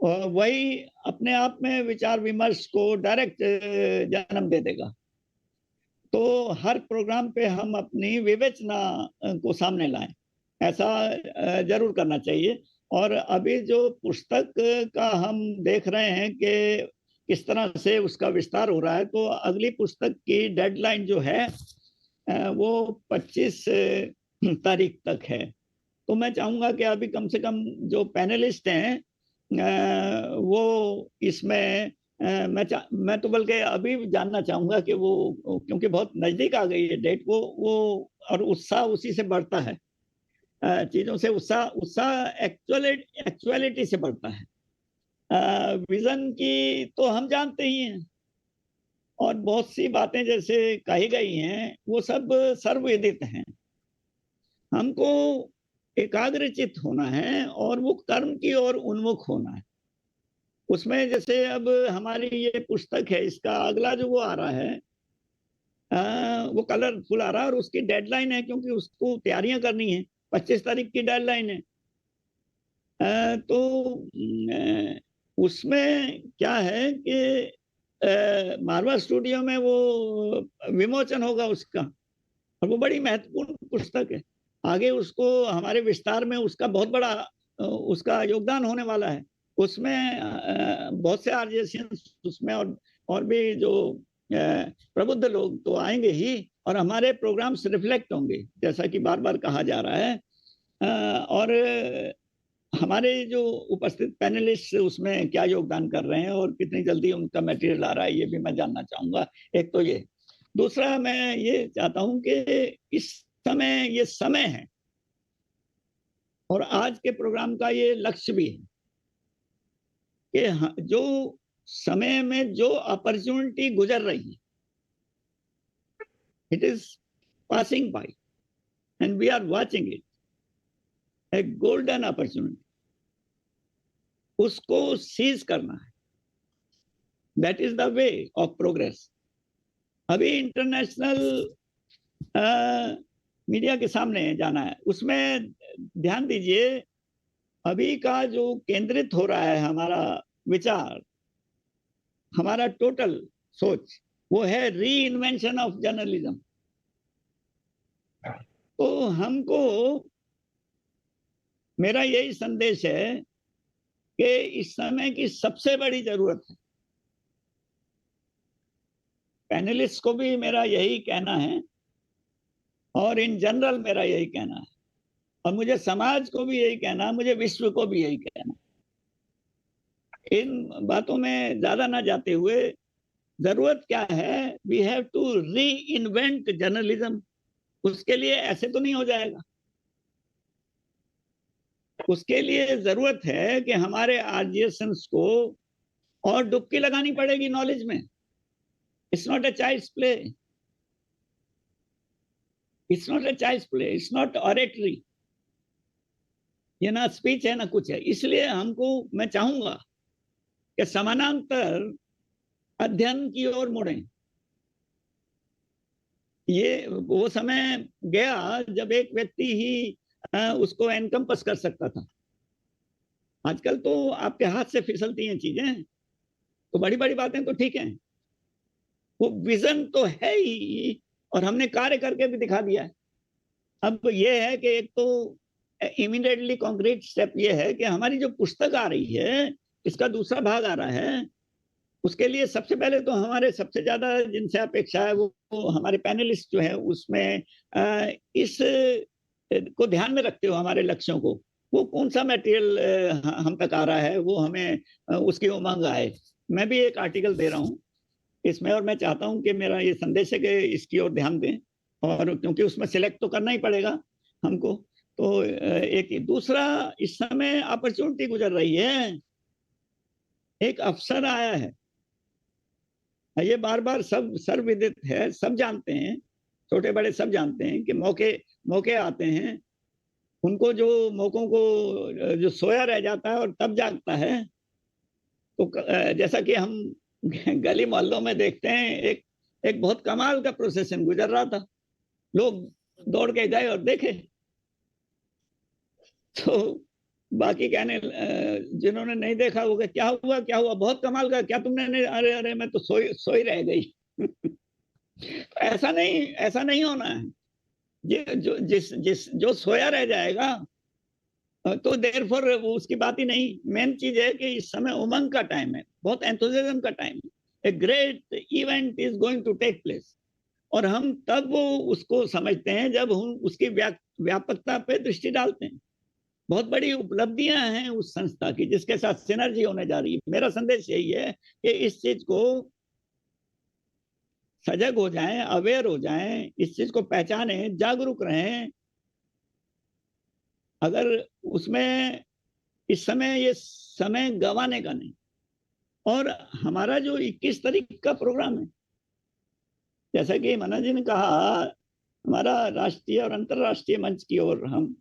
और वही अपने आप में विचार विमर्श को डायरेक्ट जन्म दे देगा। तो हर प्रोग्राम पे हम अपनी विवेचना को सामने लाएं, ऐसा जरूर करना चाहिए। और अभी जो पुस्तक का हम देख रहे हैं कि किस तरह से उसका विस्तार हो रहा है, तो अगली पुस्तक की डेडलाइन जो है वो 25 तारीख तक है। तो मैं चाहूंगा कि अभी कम से कम जो पैनलिस्ट हैं वो इसमें मैं तो बल्कि अभी जानना चाहूंगा कि वो, क्योंकि बहुत नजदीक आ गई है डेट, वो और उत्साह उसी से बढ़ता है, चीजों से उत्साह एक्चुअलिटी से बढ़ता है। विजन की तो हम जानते ही हैं, और बहुत सी बातें जैसे कही गई हैं वो सब सर्वविदित हैं। हमको एकाग्रचित होना है और वो कर्म की ओर उन्मुख होना है। उसमें जैसे अब हमारी ये पुस्तक है, इसका अगला जो वो आ रहा है वो कलरफुल आ रहा है, और उसकी डेडलाइन है, क्योंकि उसको तैयारियां करनी है, 25 तारीख की डेडलाइन है। तो उसमें क्या है कि मारवा स्टूडियो में वो विमोचन होगा उसका, और वो बड़ी महत्वपूर्ण पुस्तक है। आगे उसको हमारे विस्तार में उसका बहुत बड़ा उसका योगदान होने वाला है। उसमें बहुत से आर्जेशियंस उसमें और भी जो प्रबुद्ध लोग तो आएंगे ही, और हमारे प्रोग्राम्स रिफ्लेक्ट होंगे, जैसा कि बार बार कहा जा रहा है। और हमारे जो उपस्थित पैनलिस्ट उसमें क्या योगदान कर रहे हैं और कितनी जल्दी उनका मटेरियल आ रहा है, ये भी मैं जानना चाहूंगा। एक तो ये, दूसरा मैं ये चाहता हूं कि इस समय ये समय है, और आज के प्रोग्राम का ये लक्ष्य भी है कि जो समय में जो अपॉर्चुनिटी गुजर रही है, it is passing by and we are watching it, a golden opportunity, उसको सीज करना है। That is the way of progress. अभी इंटरनेशनल मीडिया के सामने जाना है, उसमें ध्यान दीजिए, अभी का जो केंद्रित हो रहा है हमारा विचार, हमारा टोटल सोच, वो है री इन्वेंशन ऑफ जर्नलिज्म। तो हमको, मेरा यही संदेश है कि इस समय की सबसे बड़ी जरूरत है, पैनलिस्ट को भी मेरा यही कहना है, और इन जनरल मेरा यही कहना है, और मुझे समाज को भी यही कहना है, मुझे विश्व को भी यही कहना है। इन बातों में ज्यादा ना जाते हुए, जरूरत क्या है, we have to reinvent journalism. उसके लिए ऐसे तो नहीं हो जाएगा, उसके लिए जरूरत है कि हमारे आर्जियंस को और डुबकी लगानी पड़ेगी नॉलेज में। It's not a child's play, it's not a child's play, it's not oratory, ये ना स्पीच है ना कुछ है। इसलिए हमको, मैं चाहूंगा कि समानांतर अध्ययन की ओर मुड़ें। ये वो समय गया जब एक व्यक्ति ही उसको एनकम्पस कर सकता था। आजकल तो आपके हाथ से फिसलती हैं चीजें, तो बड़ी बड़ी बातें तो ठीक हैं, वो विजन तो है ही, और हमने कार्य करके भी दिखा दिया है। अब ये है कि एक तो इमीडिएटली कॉन्क्रीट स्टेप ये है कि हमारी जो पुस्तक आ रही है, इसका दूसरा भाग आ रहा है, उसके लिए सबसे पहले तो हमारे सबसे ज्यादा जिनसे अपेक्षा है वो हमारे पैनलिस्ट जो है, उसमें इस को ध्यान में रखते हो हमारे लक्ष्यों को, वो कौन सा मटेरियल हम तक आ रहा है, वो हमें उसकी उमंग आए। मैं भी एक आर्टिकल दे रहा हूँ इसमें, और मैं चाहता हूँ कि मेरा ये संदेश है कि इसकी ओर ध्यान दें, और क्योंकि उसमें सिलेक्ट तो करना ही पड़ेगा हमको। तो एक दूसरा, इस समय अपॉर्चुनिटी गुजर रही है, एक अवसर आया है, ये बार बार सब सर्वविदित है, सब जानते हैं, छोटे बड़े सब जानते हैं कि मौके आते हैं, उनको जो मौकों को जो सोया रह जाता है और तब जागता है। तो जैसा कि हम गली मोहल्लों में देखते हैं, एक बहुत कमाल का प्रोसेशन गुजर रहा था, लोग दौड़ के गए और देखे, तो बाकी कहने जिन्होंने नहीं देखा होगा, क्या हुआ, बहुत कमाल का, क्या तुमने नहीं, अरे मैं तो सोई रह गई। ऐसा नहीं होना है। जो सोया रह जाएगा तो देयरफॉर उसकी बात ही नहीं। मेन चीज है कि इस समय उमंग का टाइम है, बहुत एंथुसियाज्म का टाइम है, a great event is going to take place, और हम तब वो उसको समझते हैं जब हम उसकी व्यापकता पे दृष्टि डालते हैं। बहुत बड़ी उपलब्धियां हैं उस संस्था की जिसके साथ सिनर्जी होने जा रही है। मेरा संदेश यही है कि इस चीज को सजग हो जाएं, अवेयर हो जाएं, इस चीज को पहचाने, जागरूक रहें। अगर उसमें इस समय ये समय गंवाने का नहीं। और हमारा जो 21 तारीख का प्रोग्राम है, जैसा कि मना जी ने कहा, हमारा राष्ट्रीय और अंतरराष्ट्रीय मंच की ओर हम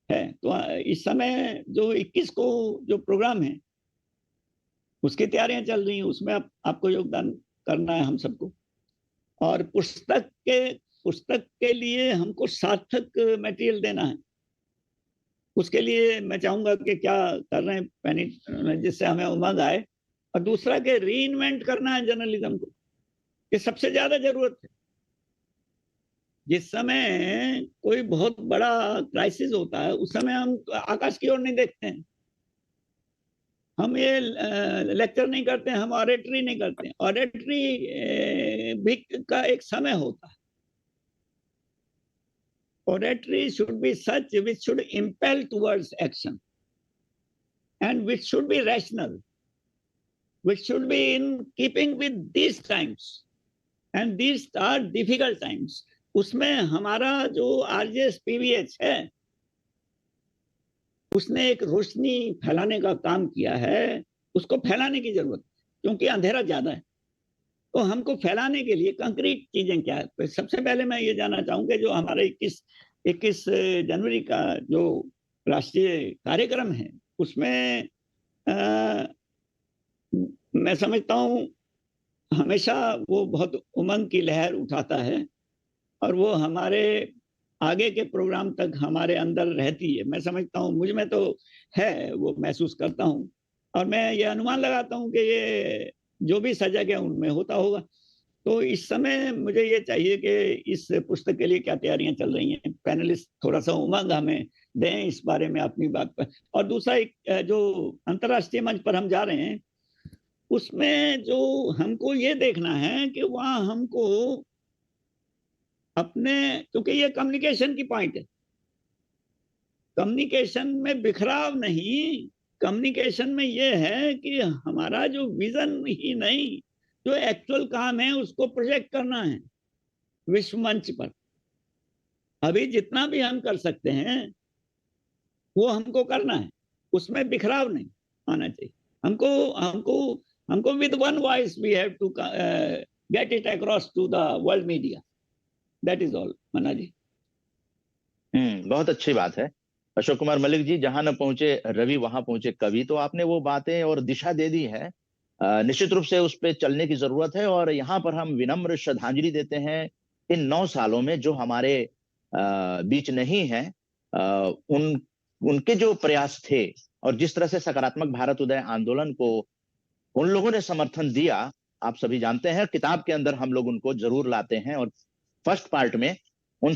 है, तो इस समय जो 21 को जो प्रोग्राम है उसकी तैयारियां चल रही हैं। उसमें आपको योगदान करना है हम सबको। और पुस्तक के लिए हमको सार्थक मटेरियल देना है। उसके लिए मैं चाहूंगा कि क्या कर रहे हैं पैनी, जिससे हमें उमंग आए। और दूसरा कि रीइन्वेंट करना है जर्नलिज्म को, ये सबसे ज्यादा जरूरत है। जिस समय कोई बहुत बड़ा क्राइसिस होता है उस समय हम आकाश की ओर नहीं देखते हैं, हम ये लेक्चर नहीं करते हैं, हम ऑरेटरी नहीं करते हैं। ऑरेटरी भी का एक समय होता है। Oratory should be such which should impel towards action and which should be rational, which should be in keeping with these times, and these are difficult times. उसमें हमारा जो आरजेएस पीवीएच है उसने एक रोशनी फैलाने का काम किया है। उसको फैलाने की जरूरत है क्योंकि अंधेरा ज्यादा है। तो हमको फैलाने के लिए कंक्रीट चीजें क्या है। तो सबसे पहले मैं ये जानना चाहूंगा जो हमारे 21 जनवरी का जो राष्ट्रीय कार्यक्रम है उसमें मैं समझता हूँ हमेशा वो बहुत उमंग की लहर उठाता है और वो हमारे आगे के प्रोग्राम तक हमारे अंदर रहती है। मैं समझता हूँ, मुझ में तो है, वो महसूस करता हूँ। और मैं ये अनुमान लगाता हूँ कि ये जो भी सजग है उनमें होता होगा। तो इस समय मुझे ये चाहिए कि इस पुस्तक के लिए क्या तैयारियां चल रही हैं। पैनलिस्ट थोड़ा सा उमंग हमें दें इस बारे में अपनी बात पर। और दूसरा एक जो अंतर्राष्ट्रीय मंच पर हम जा रहे हैं उसमें जो हमको ये देखना है कि वहाँ हमको अपने, क्योंकि ये कम्युनिकेशन की पॉइंट है, कम्युनिकेशन में बिखराव नहीं, कम्युनिकेशन में ये है कि हमारा जो विजन ही नहीं, जो एक्चुअल काम है उसको प्रोजेक्ट करना है विश्व मंच पर। अभी जितना भी हम कर सकते हैं वो हमको करना है, उसमें बिखराव नहीं आना चाहिए। हमको हमको हमको with one voice we have to get it across to the world media. That is all. Manna ji. बहुत अच्छी बात है अशोक कुमार मलिक जी। जहां न पहुंचे रवि वहां पहुंचे कवि। तो आपने वो बातें और दिशा दे दी है। निश्चित रूप से उस पर चलने की जरूरत है। और यहाँ पर हम विनम्र श्रद्धांजलि देते हैं इन 9 सालों में जो हमारे बीच नहीं है, उनके जो प्रयास थे और जिस तरह से सकारात्मक भारत उदय आंदोलन को उन लोगों ने समर्थन दिया, आप सभी जानते हैं। किताब के अंदर हम लोग उनको जरूर लाते हैं और फर्स्ट पार्ट में उन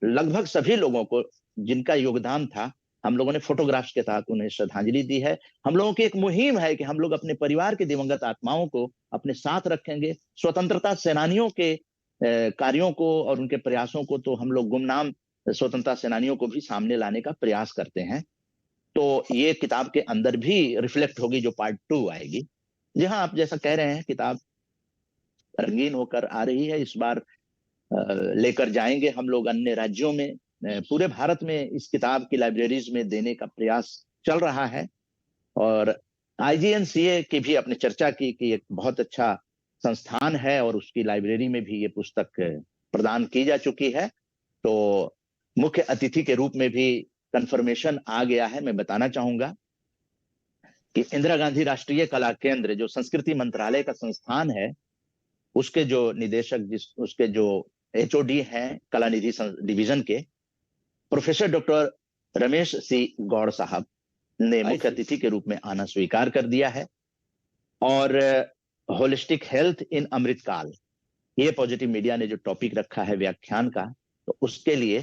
लगभग सभी लोगों को जिनका योगदान था हम लोगों ने फोटोग्राफ्स के साथ उन्हें श्रद्धांजलि दी है। हम लोगों की एक मुहिम है कि हम लोग अपने परिवार के दिवंगत आत्माओं को अपने साथ रखेंगे। स्वतंत्रता सेनानियों के कार्यों को और उनके प्रयासों को तो हम लोग गुमनाम स्वतंत्रता सेनानियों को भी सामने लाने का प्रयास करते हैं। तो ये किताब के अंदर भी रिफ्लेक्ट होगी जो पार्ट 2 आएगी। जी हाँ, आप जैसा कह रहे हैं किताब रंगीन होकर आ रही है। इस बार लेकर जाएंगे हम लोग अन्य राज्यों में, पूरे भारत में इस किताब की लाइब्रेरीज में देने का प्रयास चल रहा है। और IGNCA की भी अपने चर्चा की कि एक बहुत अच्छा संस्थान है और उसकी लाइब्रेरी में भी ये पुस्तक प्रदान की जा चुकी है। तो मुख्य अतिथि के रूप में भी कंफर्मेशन आ गया है। मैं बताना चाहूंगा कि इंदिरा गांधी राष्ट्रीय कला केंद्र जो संस्कृति मंत्रालय का संस्थान है उसके जो निदेशक, उसके जो HOD हैं कला निधि डिवीजन के, प्रोफेसर डॉक्टर रमेश सी गौड़ साहब ने मुख्य अतिथि के रूप में आना स्वीकार कर दिया है। और होलिस्टिक हेल्थ इन अमृतकाल, ये पॉजिटिव मीडिया ने जो टॉपिक रखा है व्याख्यान का, तो उसके लिए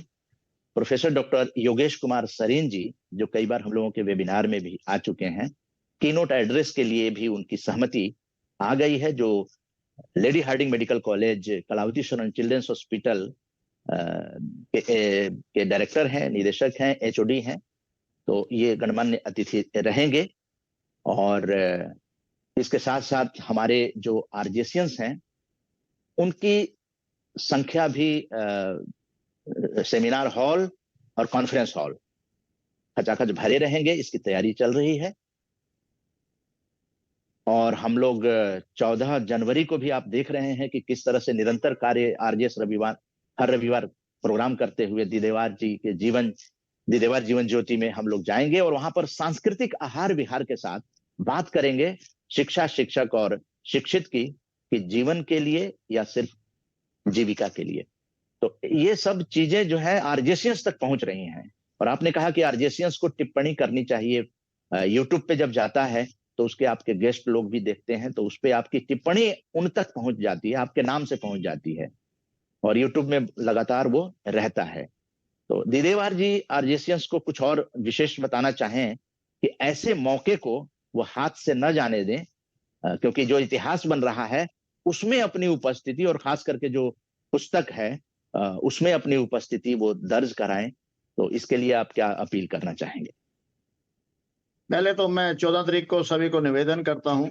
प्रोफेसर डॉक्टर योगेश कुमार सरीन जी जो कई बार हम लोगों के वेबिनार में भी आ चुके हैं, कीनोट एड्रेस के लिए भी उनकी सहमति आ गई है। जो Lady Hardinge Medical College, Kalawati Sharan Children's hospital के डायरेक्टर हैं, निदेशक हैं, HOD हैं, तो ये गणमान्य अतिथि रहेंगे। और इसके साथ साथ हमारे जो आरजेसियंस हैं उनकी संख्या भी सेमिनार हॉल और कॉन्फ्रेंस हॉल खचाखच भरे रहेंगे, इसकी तैयारी चल रही है। और हम लोग 14 जनवरी को भी आप देख रहे हैं कि किस तरह से निरंतर कार्य आरजेएस हर रविवार प्रोग्राम करते हुए दिदेवार जीवन ज्योति में हम लोग जाएंगे और वहां पर सांस्कृतिक आहार विहार के साथ बात करेंगे शिक्षक और शिक्षित की, कि जीवन के लिए या सिर्फ जीविका के लिए। तो ये सब चीजें जो है आरजेसियंस तक पहुंच रही हैं। और आपने कहा कि आरजेसियंस को टिप्पणी करनी चाहिए। यूट्यूब पे जब जाता है तो उसके आपके गेस्ट लोग भी देखते हैं, तो उस पर आपकी टिप्पणी उन तक पहुंच जाती है, आपके नाम से पहुंच जाती है और यूट्यूब में लगातार वो रहता है। तो दिदेवार जी आरजेसियंस को कुछ और विशेष बताना चाहें कि ऐसे मौके को वो हाथ से न जाने दें, क्योंकि जो इतिहास बन रहा है उसमें अपनी उपस्थिति और खास करके जो पुस्तक है उसमें अपनी उपस्थिति वो दर्ज कराएं। तो इसके लिए आप क्या अपील करना चाहेंगे? पहले तो मैं 14 तारीख को सभी को निवेदन करता हूं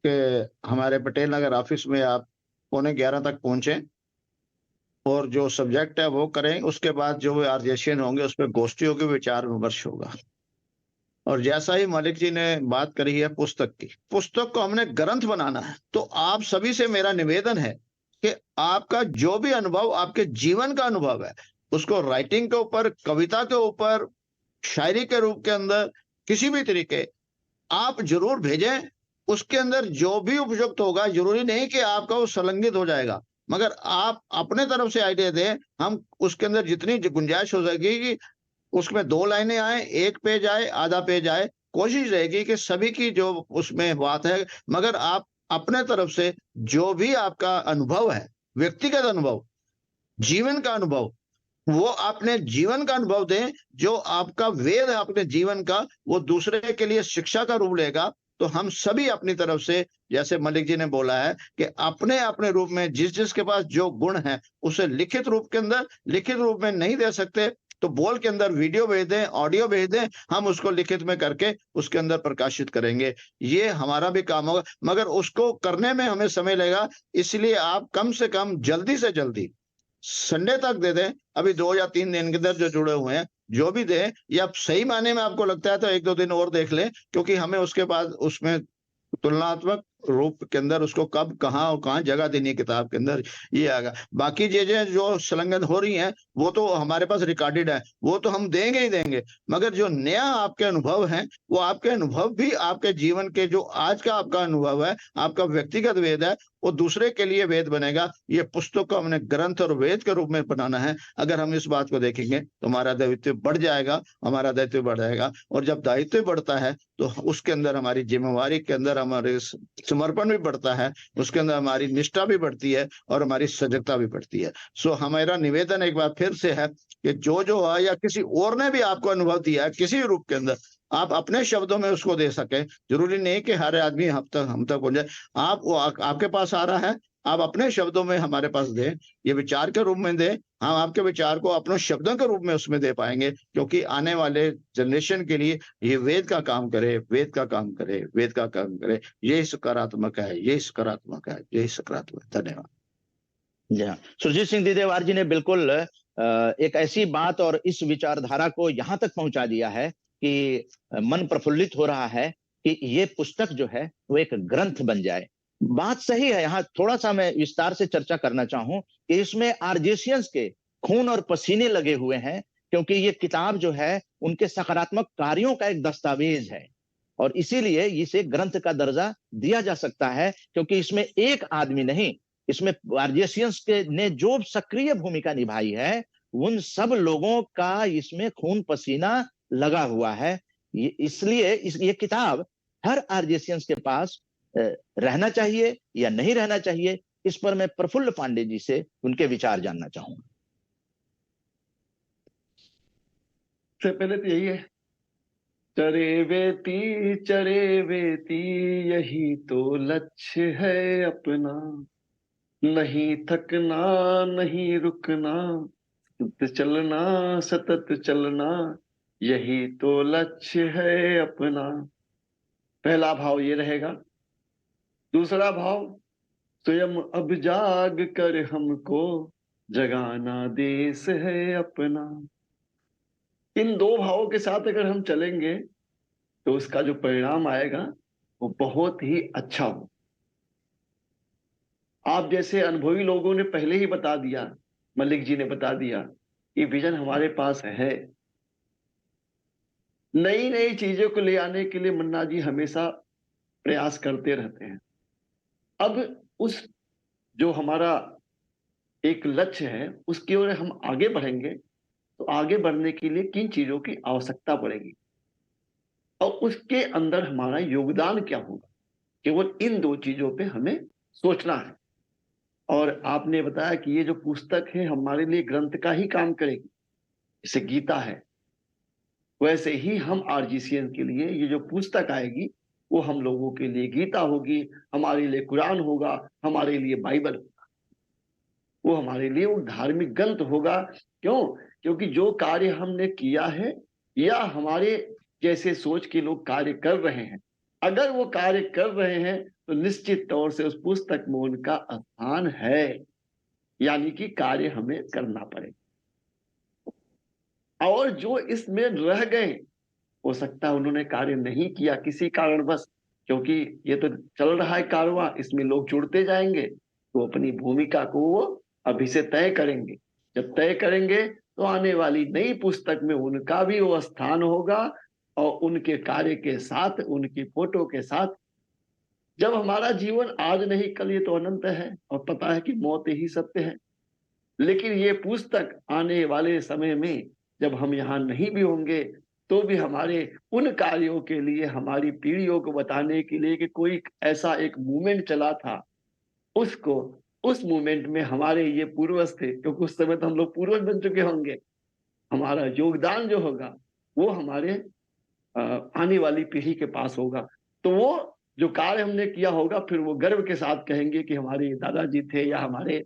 कि हमारे पटेल नगर ऑफिस में आप 11:15 तक पहुंचे और जो सब्जेक्ट है वो करें। उसके बाद जो आरजेशियन होंगे उस पर गोष्ठी होगी, विचार विमर्श होगा। और जैसा ही मलिक जी ने बात करी है पुस्तक की, पुस्तक को हमने ग्रंथ बनाना है। तो आप सभी से मेरा निवेदन है कि आपका जो भी अनुभव, आपके जीवन का अनुभव है, उसको राइटिंग के ऊपर, कविता के ऊपर, शायरी के रूप के अंदर, किसी भी तरीके आप जरूर भेजें। उसके अंदर जो भी उपयुक्त होगा, जरूरी नहीं कि आपका वो संलग्नित हो जाएगा, मगर आप अपने तरफ से आइडिया दें। हम उसके अंदर जितनी गुंजाइश हो सकेगी उसमें 2 लाइनें आए, 1 पेज आए, आधा पेज आए, कोशिश रहेगी कि सभी की जो उसमें बात है, मगर आप अपने तरफ से जो भी आपका अनुभव है, व्यक्तिगत अनुभव, जीवन का अनुभव, वो आपने जीवन का अनुभव दें। जो आपका वेद है अपने जीवन का, वो दूसरे के लिए शिक्षा का रूप लेगा। तो हम सभी अपनी तरफ से, जैसे मलिक जी ने बोला है कि अपने अपने रूप में जिस जिसके पास जो गुण है उसे लिखित रूप के अंदर, लिखित रूप में नहीं दे सकते तो बोल के अंदर वीडियो भेज दें, ऑडियो भेज दें, हम उसको लिखित में करके उसके अंदर प्रकाशित करेंगे। ये हमारा भी काम होगा, मगर उसको करने में हमें समय लगेगा। इसलिए आप कम से कम जल्दी से जल्दी संडे तक दे दें। अभी 2 या 3 दिन के अंदर जो जुड़े हुए हैं जो भी दें, या सही मायने में आपको लगता है तो 1-2 दिन और देख लें, क्योंकि हमें उसके बाद उसमें तुलनात्मक रूप के अंदर उसको कब, कहाँ और कहाँ जगह देनी है किताब के अंदर, ये आएगा। बाकी चीजें जो संलग्न हो रही हैं वो तो हमारे पास रिकॉर्डेड है, वो तो हम देंगे ही देंगे। मगर जो नया आपके अनुभव है, वो आपके अनुभव भी आपके जीवन के, जो आज का आपका अनुभव है, आपका व्यक्तिगत वेद है, वो दूसरे के लिए वेद बनेगा। ये पुस्तक को हमने ग्रंथ और वेद के रूप में बनाना है। अगर हम इस बात को देखेंगे तो हमारा दायित्व बढ़ जाएगा, हमारा दायित्व बढ़ जाएगा। और जब दायित्व बढ़ता है तो उसके अंदर हमारी जिम्मेवारी के अंदर हमारे समर्पण भी बढ़ता है, उसके अंदर हमारी निष्ठा भी बढ़ती है और हमारी सजगता भी बढ़ती है। सो हमारा निवेदन एक बार फिर से है कि जो है, या किसी और ने भी आपको अनुभव दिया है किसी रूप के अंदर, आप अपने शब्दों में उसको दे सके। जरूरी नहीं कि हर आदमी हम तक हो जाए। आप वो आपके पास आ रहा है, आप अपने शब्दों में हमारे पास दें, ये विचार के रूप में दें। हम आपके विचार को अपने शब्दों के रूप में उसमें दे पाएंगे, क्योंकि आने वाले जनरेशन के लिए ये वेद का काम करे, वेद का काम करे, वेद का काम करे। यही सकारात्मक है, यही सकारात्मक है, यही सकारात्मक। धन्यवाद। जी हाँ, सुरजीत सिंह दिदेवार जी ने बिल्कुल एक ऐसी बात और इस विचारधारा को यहाँ तक पहुंचा दिया है कि मन प्रफुल्लित हो रहा है कि ये पुस्तक जो है वो एक ग्रंथ बन जाए। बात सही है। यहाँ थोड़ा सा मैं विस्तार से चर्चा करना चाहूं कि इसमें आरजेसियंस के खून और पसीने लगे हुए हैं, क्योंकि ये किताब जो है उनके सकारात्मक कार्यों का एक दस्तावेज है और इसीलिए इसे ग्रंथ का दर्जा दिया जा सकता है, क्योंकि इसमें एक आदमी नहीं, इसमें आरजेसियंस के ने जो सक्रिय भूमिका निभाई है उन सब लोगों का इसमें खून पसीना लगा हुआ है। इसलिए ये किताब हर आरजेसियंस के पास रहना चाहिए या नहीं रहना चाहिए, इस पर मैं प्रफुल्ल पांडे जी से उनके विचार जानना चाहूंगा। सबसे पहले तो यही है, चरे वेती यही तो लक्ष्य है अपना, नहीं थकना नहीं रुकना, सतत चलना यही तो लक्ष्य है अपना। पहला भाव ये रहेगा। दूसरा भाव, स्वयं अब जाग कर हमको जगाना देश है अपना। इन दो भावों के साथ अगर हम चलेंगे तो उसका जो परिणाम आएगा वो बहुत ही अच्छा हो। आप जैसे अनुभवी लोगों ने पहले ही बता दिया, मलिक जी ने बता दिया कि विजन हमारे पास है। नई नई चीजों को ले आने के लिए मन्ना जी हमेशा प्रयास करते रहते हैं। अब उस जो हमारा एक लक्ष्य है उसकी ओर हम आगे बढ़ेंगे तो आगे बढ़ने के लिए किन चीजों की आवश्यकता पड़ेगी और उसके अंदर हमारा योगदान क्या होगा, केवल इन दो चीजों पे हमें सोचना है। और आपने बताया कि ये जो पुस्तक है हमारे लिए ग्रंथ का ही काम करेगी, जैसे गीता है वैसे ही हम आरजीसीएन के लिए ये जो पुस्तक आएगी वो हम लोगों के लिए गीता होगी, हमारे लिए कुरान होगा, हमारे लिए बाइबल होगा, वो हमारे लिए वो धार्मिक ग्रंथ होगा। क्यों? क्योंकि जो कार्य हमने किया है या हमारे जैसे सोच के लोग कार्य कर रहे हैं, अगर वो कार्य कर रहे हैं तो निश्चित तौर से उस पुस्तक में उनका स्थान है, यानी कि कार्य हमें करना पड़ेगा। और जो इसमें रह गए, हो सकता है उन्होंने कार्य नहीं किया किसी कारणवश, क्योंकि ये तो चल रहा है कारवां, इसमें लोग जुड़ते जाएंगे, तो अपनी भूमिका को वो अभी से तय करेंगे। जब तय करेंगे तो आने वाली नई पुस्तक में उनका भी वो स्थान होगा और उनके कार्य के साथ, उनकी फोटो के साथ। जब हमारा जीवन आज नहीं कल ये तो अनंत है और पता है कि मौत ही सत्य है, लेकिन ये पुस्तक आने वाले समय में जब हम यहाँ नहीं भी होंगे तो भी हमारे उन कार्यों के लिए, हमारी पीढ़ियों को बताने के लिए कि कोई ऐसा एक मूवमेंट चला था, उसको उस मूवमेंट में हमारे ये पूर्वज थे, क्योंकि उस समय तो हम लोग पूर्वज बन चुके होंगे। हमारा योगदान जो होगा वो हमारे आने वाली पीढ़ी के पास होगा। तो वो जो कार्य हमने किया होगा फिर वो गर्व के साथ कहेंगे कि हमारे दादाजी थे या हमारे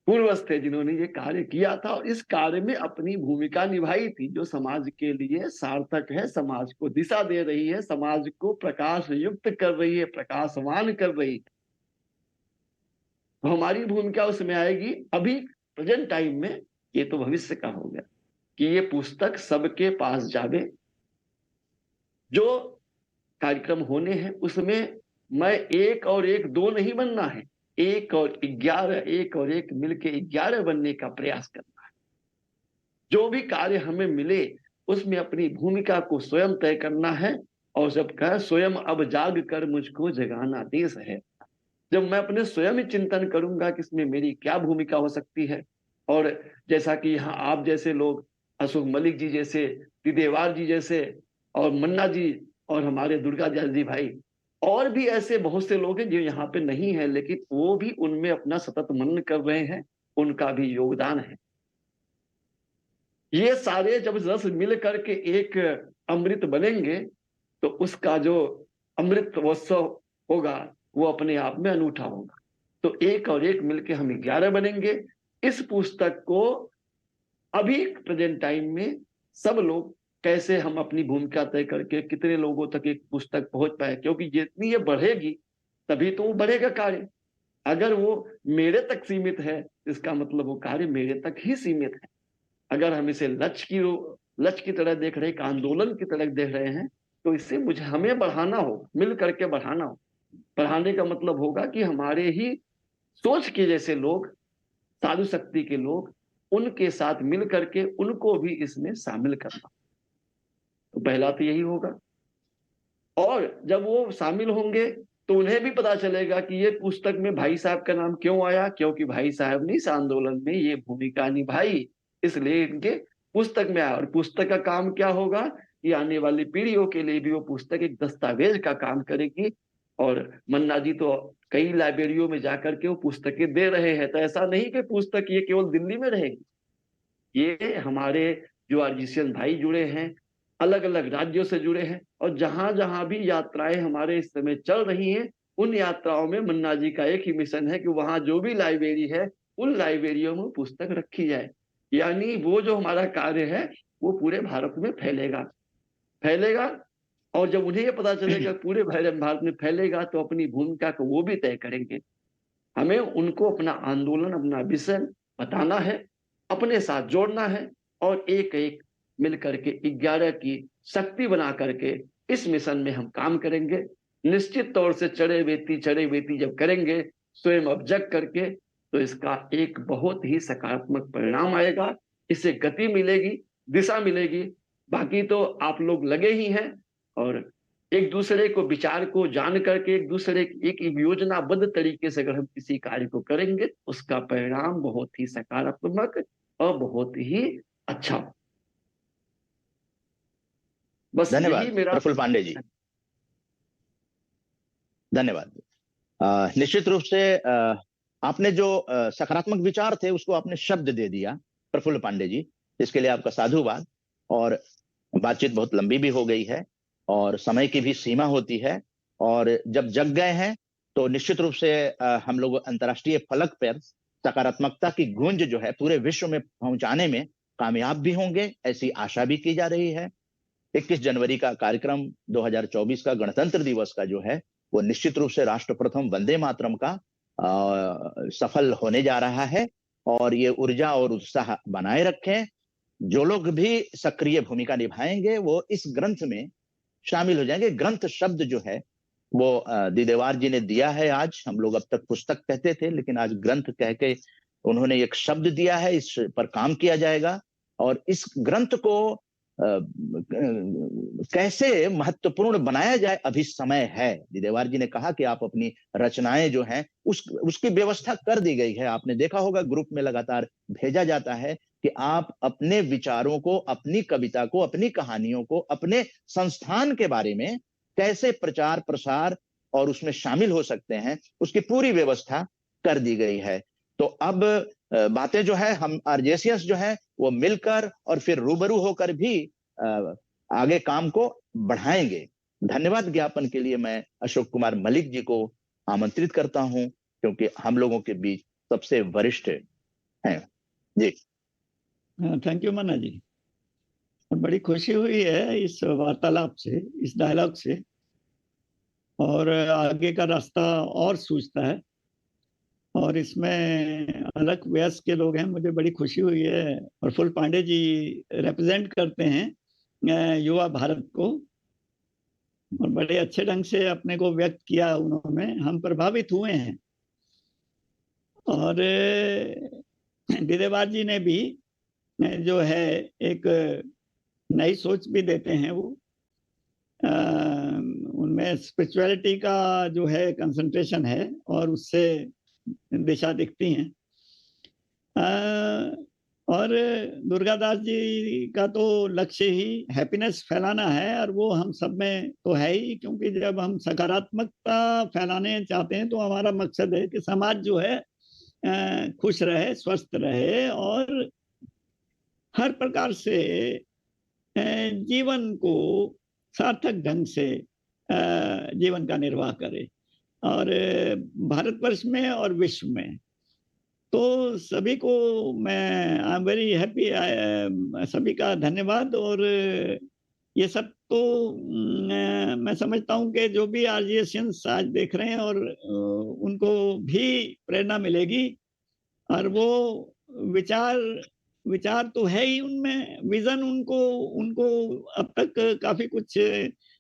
पूर्वज थे जिन्होंने ये कार्य किया था और इस कार्य में अपनी भूमिका निभाई थी, जो समाज के लिए सार्थक है, समाज को दिशा दे रही है, समाज को प्रकाश युक्त कर रही है, प्रकाशवान कर रही है। तो हमारी भूमिका उसमें आएगी। अभी प्रेजेंट टाइम में ये तो भविष्य का हो गया कि ये पुस्तक सबके पास जावे। जो कार्यक्रम होने हैं उसमें मैं एक और एक दो नहीं बनना है, 1 और 11, 1 और 1 मिलके 11 बनने का प्रयास करना है। जो भी कार्य हमें मिले उसमें अपनी भूमिका को स्वयं तय करना है। और जब कह स्वयं अब जाग कर मुझको जगाना देश है, जब मैं अपने स्वयं ही चिंतन करूंगा कि इसमें मेरी क्या भूमिका हो सकती है। और जैसा कि यहाँ आप जैसे लोग, अशोक मलिक जी जैसे, तिदेवार जी जैसे और मन्ना जी और हमारे दुर्गा जी भाई, और भी ऐसे बहुत से लोग हैं जो यहाँ पे नहीं है लेकिन वो भी उनमें अपना सतत मनन कर रहे हैं, उनका भी योगदान है। ये सारे जब रस मिल करके एक अमृत बनेंगे तो उसका जो अमृत महोत्सव होगा वो अपने आप में अनूठा होगा। तो 1 और 1 मिलके हम 11 बनेंगे। इस पुस्तक को अभी प्रेजेंट टाइम में सब लोग कैसे हम अपनी भूमिका तय करके कितने लोगों तक एक पुस्तक पहुंच पाए, क्योंकि जितनी ये बढ़ेगी तभी तो वो बढ़ेगा कार्य। अगर वो मेरे तक सीमित है इसका मतलब वो कार्य मेरे तक ही सीमित है। अगर हम इसे लक्ष्य की तरह देख रहे हैं, एक आंदोलन की तरह देख रहे हैं, तो इससे मुझे हमें बढ़ाना हो, मिल करके बढ़ाना हो। बढ़ाने का मतलब होगा कि हमारे ही सोच के जैसे लोग, साधु शक्ति के लोग, उनके साथ मिल करके उनको भी इसमें शामिल करना। तो पहला तो यही होगा। और जब वो शामिल होंगे तो उन्हें भी पता चलेगा कि ये पुस्तक में भाई साहब का नाम क्यों आया, क्योंकि भाई साहब ने इस आंदोलन में ये भूमिका निभाई, इसलिए इनके पुस्तक में आया। और पुस्तक का काम क्या होगा कि आने वाली पीढ़ियों के लिए भी वो पुस्तक एक दस्तावेज का काम करेगी। और मन्ना जी तो कई लाइब्रेरियों में जाकर के वो पुस्तकें दे रहे हैं। तो ऐसा नहीं कि पुस्तक ये केवल दिल्ली में रहेगी, ये हमारे जो आरजीसीएन भाई जुड़े हैं, अलग अलग राज्यों से जुड़े हैं, और जहां जहां भी यात्राएं हमारे इस समय चल रही हैं उन यात्राओं में मन्ना जी का एक ही मिशन है कि वहां जो भी लाइब्रेरी है उन लाइब्रेरियों में पुस्तक रखी जाए। यानी वो जो हमारा कार्य है वो पूरे भारत में फैलेगा। और जब उन्हें ये पता चलेगा पूरे भारत में फैलेगा तो अपनी भूमिका को वो भी तय करेंगे। हमें उनको अपना आंदोलन, अपना विषय बताना है, अपने साथ जोड़ना है और एक एक मिल करके 11 की शक्ति बना करके इस मिशन में हम काम करेंगे। निश्चित तौर से चढ़े बेती जब करेंगे स्वयं अब जग करके, तो इसका एक बहुत ही सकारात्मक परिणाम आएगा। इससे गति मिलेगी, दिशा मिलेगी। बाकी तो आप लोग लगे ही हैं और एक दूसरे को विचार को जान करके एक दूसरे की एक योजनाबद्ध तरीके से अगर हम किसी कार्य को करेंगे उसका परिणाम बहुत ही सकारात्मक और बहुत ही अच्छा। बस यही धन्यवाद मेरा प्रफुल्ल पांडे जी, धन्यवाद। निश्चित रूप से आपने जो सकारात्मक विचार थे उसको आपने शब्द दे दिया प्रफुल्ल पांडे जी, इसके लिए आपका साधुवाद। और बातचीत बहुत लंबी भी हो गई है और समय की भी सीमा होती है, और जब जग गए हैं तो निश्चित रूप से हम लोग अंतर्राष्ट्रीय फलक पर सकारात्मकता की गूंज जो है पूरे विश्व में पहुंचाने में कामयाब भी होंगे, ऐसी आशा भी की जा रही है। 21 जनवरी का कार्यक्रम 2024 का गणतंत्र दिवस का जो है वो निश्चित रूप से राष्ट्र प्रथम वंदे मातरम का सफल होने जा रहा है। और ये ऊर्जा और उत्साह बनाए रखें। जो लोग भी सक्रिय भूमिका निभाएंगे वो इस ग्रंथ में शामिल हो जाएंगे। ग्रंथ शब्द जो है वो दीदेवार जी ने दिया है। आज हम लोग अब तक पुस्तक कहते थे, लेकिन आज ग्रंथ कह के उन्होंने एक शब्द दिया है, इस पर काम किया जाएगा। और इस ग्रंथ को कैसे महत्वपूर्ण बनाया जाए अभी समय है। दीदेवार जी ने कहा कि आप अपनी रचनाएं जो हैं उसकी व्यवस्था कर दी गई है। आपने देखा होगा ग्रुप में लगातार भेजा जाता है कि आप अपने विचारों को, अपनी कविता को, अपनी कहानियों को, अपने संस्थान के बारे में कैसे प्रचार प्रसार और उसमें शामिल हो सकते हैं, उसकी पूरी व्यवस्था कर दी गई है। तो अब बातें जो है हम आरजेसीएस जो है वो मिलकर और फिर रूबरू होकर भी आगे काम को बढ़ाएंगे। धन्यवाद ज्ञापन के लिए मैं अशोक कुमार मलिक जी को आमंत्रित करता हूं, क्योंकि हम लोगों के बीच सबसे वरिष्ठ हैं। जी थैंक यू मन्ना जी। बड़ी खुशी हुई है इस वार्तालाप से, इस डायलॉग से, और आगे का रास्ता और सूझता है। और इसमें अलग वयस्क के लोग हैं, मुझे बड़ी खुशी हुई है। प्रफुल्ल पांडे जी रिप्रेजेंट करते हैं युवा भारत को, और बड़े अच्छे ढंग से अपने को व्यक्त किया उन्होंने। हम प्रभावित हुए हैं। और दीदेवार जी ने भी जो है एक नई सोच भी देते हैं। वो उनमें स्पिरिचुअलिटी का जो है कंसंट्रेशन है और उससे दिशा दिखती हैं। और दुर्गादास जी का तो लक्ष्य ही हैप्पीनेस फैलाना है, और वो हम सब में तो है ही, क्योंकि जब हम सकारात्मकता फैलाने चाहते हैं तो हमारा मकसद है कि समाज जो है खुश रहे, स्वस्थ रहे और हर प्रकार से जीवन को सार्थक ढंग से जीवन का निर्वाह करे। और भारतवर्ष में और विश्व में तो सभी को मैं आई एम वेरी हैप्पी, सभी का धन्यवाद। और ये सब तो मैं समझता हूँ कि जो भी आरजेएसियंस आज देख रहे हैं और उनको भी प्रेरणा मिलेगी। और वो विचार तो है ही उनमें, विजन उनको अब तक काफी कुछ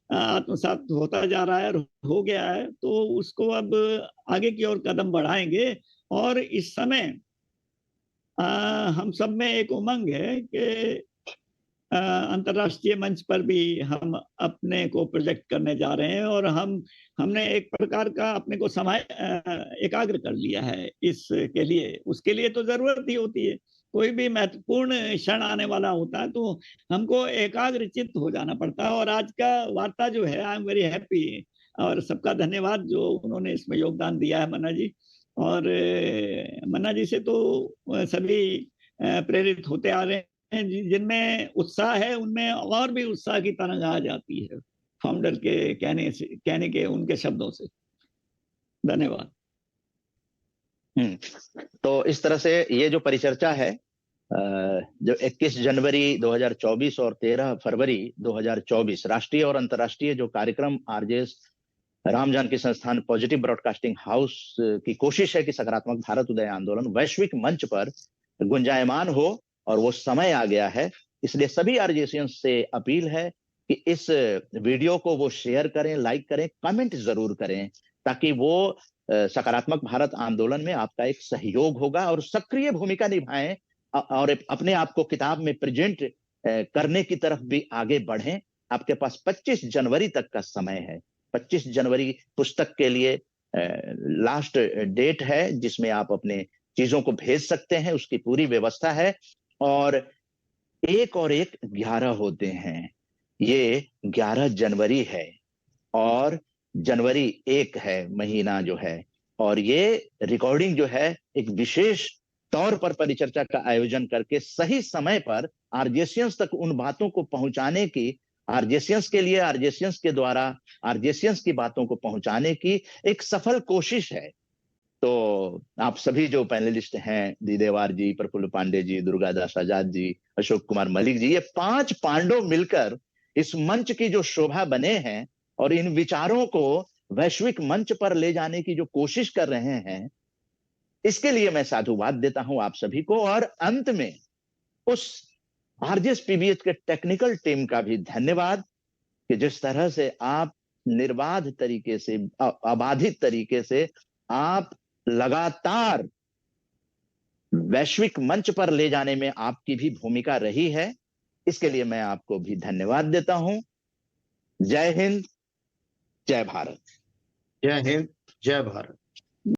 आत्मसात होता जा रहा है और हो गया है, तो उसको अब आगे की ओर कदम बढ़ाएंगे। और इस समय हम सब में एक उमंग है कि अंतर्राष्ट्रीय मंच पर भी हम अपने को प्रोजेक्ट करने जा रहे हैं, और हमने एक प्रकार का अपने को एकाग्र कर लिया है इसके लिए। उसके लिए तो जरूरत ही होती है, कोई भी महत्वपूर्ण क्षण आने वाला होता है तो हमको एकाग्रचित्त हो जाना पड़ता है। और आज का वार्ता जो है आई एम वेरी हैप्पी, और सबका धन्यवाद जो उन्होंने इसमें योगदान दिया है मन्ना जी। और मन्ना जी से तो सभी प्रेरित होते आ रहे हैं। जिनमें उत्साह है उनमें और भी उत्साह की तरंग आ जाती है फाउंडर के कहने के उनके शब्दों से। धन्यवाद। तो इस तरह से ये जो परिचर्चा है जो 21 जनवरी 2024 और 13 फरवरी 2024 राष्ट्रीय और अंतर्राष्ट्रीय जो कार्यक्रम आरजेएस राम जानकी संस्थान पॉजिटिव ब्रॉडकास्टिंग हाउस की कोशिश है कि सकारात्मक भारत उदय आंदोलन वैश्विक मंच पर गुंजायमान हो, और वो समय आ गया है। इसलिए सभी आरजेएसियंस से अपील है कि इस वीडियो को वो शेयर करें, लाइक करें, कमेंट जरूर करें, ताकि वो सकारात्मक भारत आंदोलन में आपका एक सहयोग होगा, और सक्रिय भूमिका निभाएं और अपने आप को किताब में प्रेजेंट करने की तरफ भी आगे बढ़ें। आपके पास 25 जनवरी तक का समय है। 25 जनवरी पुस्तक के लिए लास्ट डेट है, जिसमें आप अपने चीजों को भेज सकते हैं, उसकी पूरी व्यवस्था है। और 1 और 1 11 होते हैं। ये 11 जनवरी है और जनवरी 1 है महीना जो है, और ये रिकॉर्डिंग जो है एक विशेष तौर पर परिचर्चा का आयोजन करके सही समय पर आरजेएसियंस तक उन बातों को पहुंचाने की, आरजेएसियंस के लिए आरजेएसियंस के द्वारा आरजेएसियंस की बातों को पहुंचाने की एक सफल कोशिश है। तो आप सभी जो पैनलिस्ट हैं, दीदेवार जी, प्रफुल्ल पांडे जी, दुर्गादास आजाद जी, अशोक कुमार मलिक जी, ये 5 पांडव मिलकर इस मंच की जो शोभा बने हैं और इन विचारों को वैश्विक मंच पर ले जाने की जो कोशिश कर रहे हैं, इसके लिए मैं साधुवाद देता हूं आप सभी को। और अंत में उस आरजेएस पीबीएच के टेक्निकल टीम का भी धन्यवाद कि जिस तरह से आप निर्बाध तरीके से, अबाधित तरीके से आप लगातार वैश्विक मंच पर ले जाने में आपकी भी भूमिका रही है। इसके लिए मैं आपको भी धन्यवाद देता हूं। जय हिंद, जय भारत। जय हिंद, जय भारत।